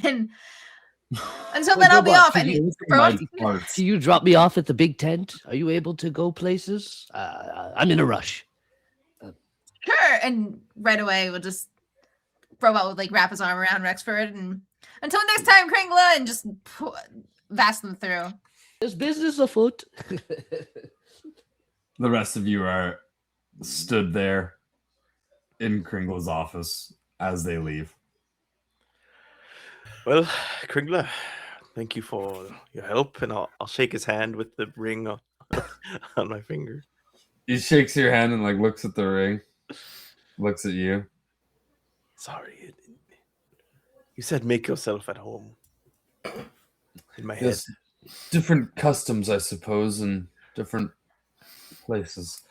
And until then, I'll be Robot, off. can And you- Roan, Can you drop me off at the big tent? Are you able to go places? I'm in a rush. sure. And right away, Robot would like wrap his arm around Rexford, and until next time, Kringla, and just vast them through. There's business afoot. The rest of you are stood there in Kringle's office as they leave. Well, Kringler, thank you for your help, and I'll shake his hand with the ring on, on my finger. He shakes your hand and like looks at the ring, looks at you. Sorry, you said make yourself at home. In my head. Yes, different customs, I suppose, and different places.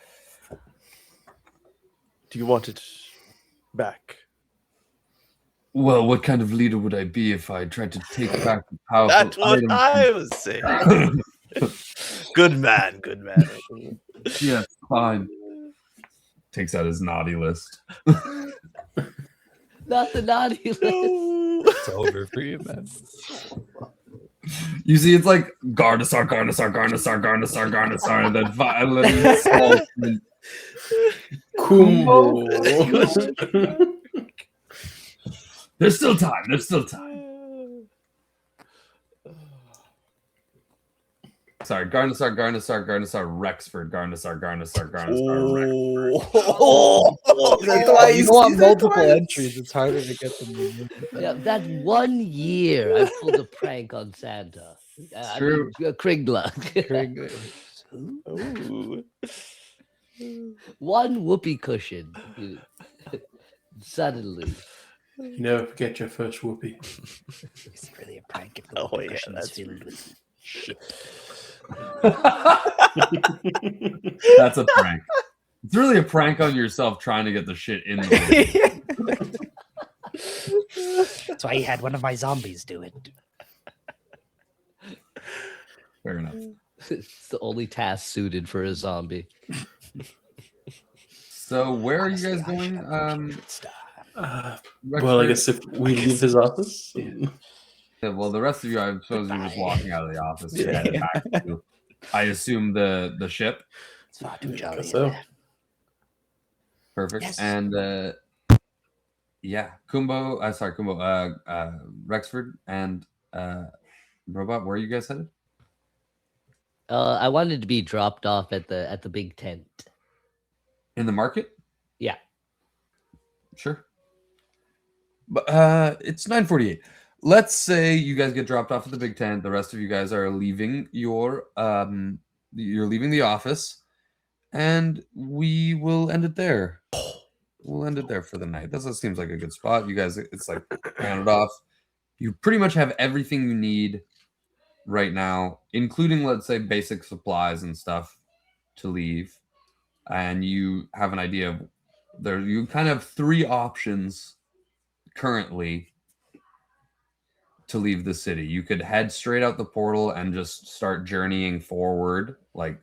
Do you want it back? Well, what kind of leader would I be if I tried to take back the powerful That's what items? I was saying. Good man, good man. Yes, fine. Takes out his naughty list. Not the naughty list. It's over for you, man. You see, it's like Gardassar, Gardassar, Gardassar, Gardassar, Gardassar, and then violent small print. Kumbo. There's still time. There's still time. Sorry, Gardassar, Gardassar, Gardassar, Rexford, Gardassar, Gardassar, Gardassar, Rexford. That's why you want multiple entries. It's harder to get them. Yeah, that 1 year I pulled a prank on Santa. True. Kringla. Ooh. One whoopee cushion. Suddenly. You never forget your first whoopee. It's really a prank if the Oh, whoopee yeah, cushion is that's filled with shit. That's a prank. It's really a prank on yourself trying to get the shit in the That's why he had one of my zombies do it. Fair enough. It's the only task suited for a zombie. So where are you Honestly, guys I should going? have fortunate stuff. Well, I guess if we leave his office. Yeah, well, the rest of you, I suppose you're just Goodbye. walking out of the office. You're headed back to, I assume, the ship. It's far too jolly. So. in there. Perfect. Yes. And yeah, Kumbo, Rexford and Robot, where are you guys headed? I wanted to be dropped off at the big tent. In the market? Yeah. Sure. But it's 9:48. Let's say you guys get dropped off at the big tent. The rest of you guys are leaving you're leaving the office, and we will end it there. We'll end it there for the night. That seems like a good spot. You guys, it's like rounded off. You pretty much have everything you need right now, including, let's say, basic supplies and stuff to leave. And you have an idea of you kind of have 3 options currently to leave the city. You could head straight out the portal and just start journeying forward, like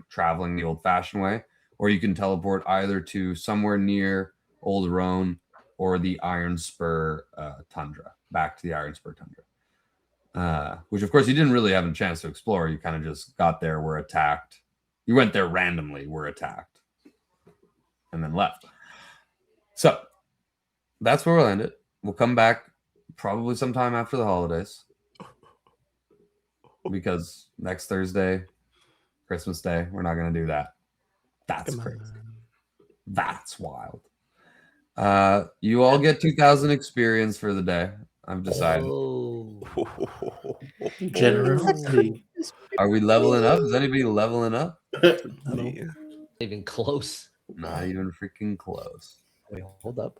traveling the old-fashioned way, or you can teleport either to somewhere near Old Roan or the Iron Spur tundra, back to the Iron Spur tundra, which of course you didn't really have a chance to explore. You kind of just got there, were attacked. You went there randomly, were attacked, and then left. So that's where we'll end it. We'll come back probably sometime after the holidays, because next Thursday, Christmas Day, we're not going to do that. That's crazy. That's wild. You all get 2,000 experience for the day. I've decided. Oh. Generosity. Are we leveling up? Is anybody leveling up? No. Even close. Not even freaking close. Wait, hold up.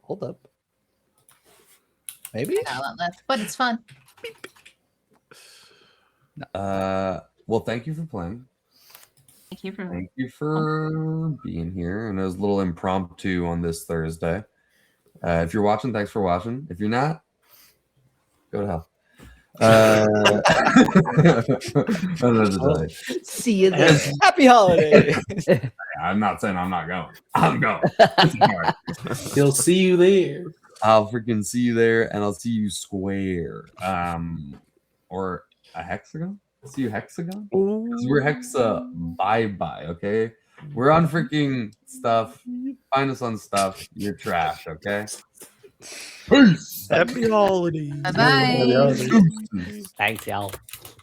Maybe? Not a lot left, but it's fun. Well, thank you for playing. Thank you for Thank you for being here. And it was a little impromptu on this Thursday. If you're watching, thanks for watching. If you're not, go to hell. See you there. Happy holiday. I'm not saying I'm not going. I'm going. It's hard. He'll see you there. I'll freaking see you there, and I'll see you square. Or a hexagon? See you hexagon? 'Cause we're hexa. Bye. Okay, we're on freaking stuff. Find us on stuff. You're trash. Okay. Peace. Happy holidays. Bye-bye. Thanks, y'all.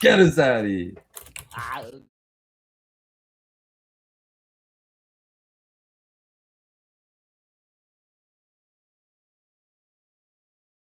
Get us out of here. Ah.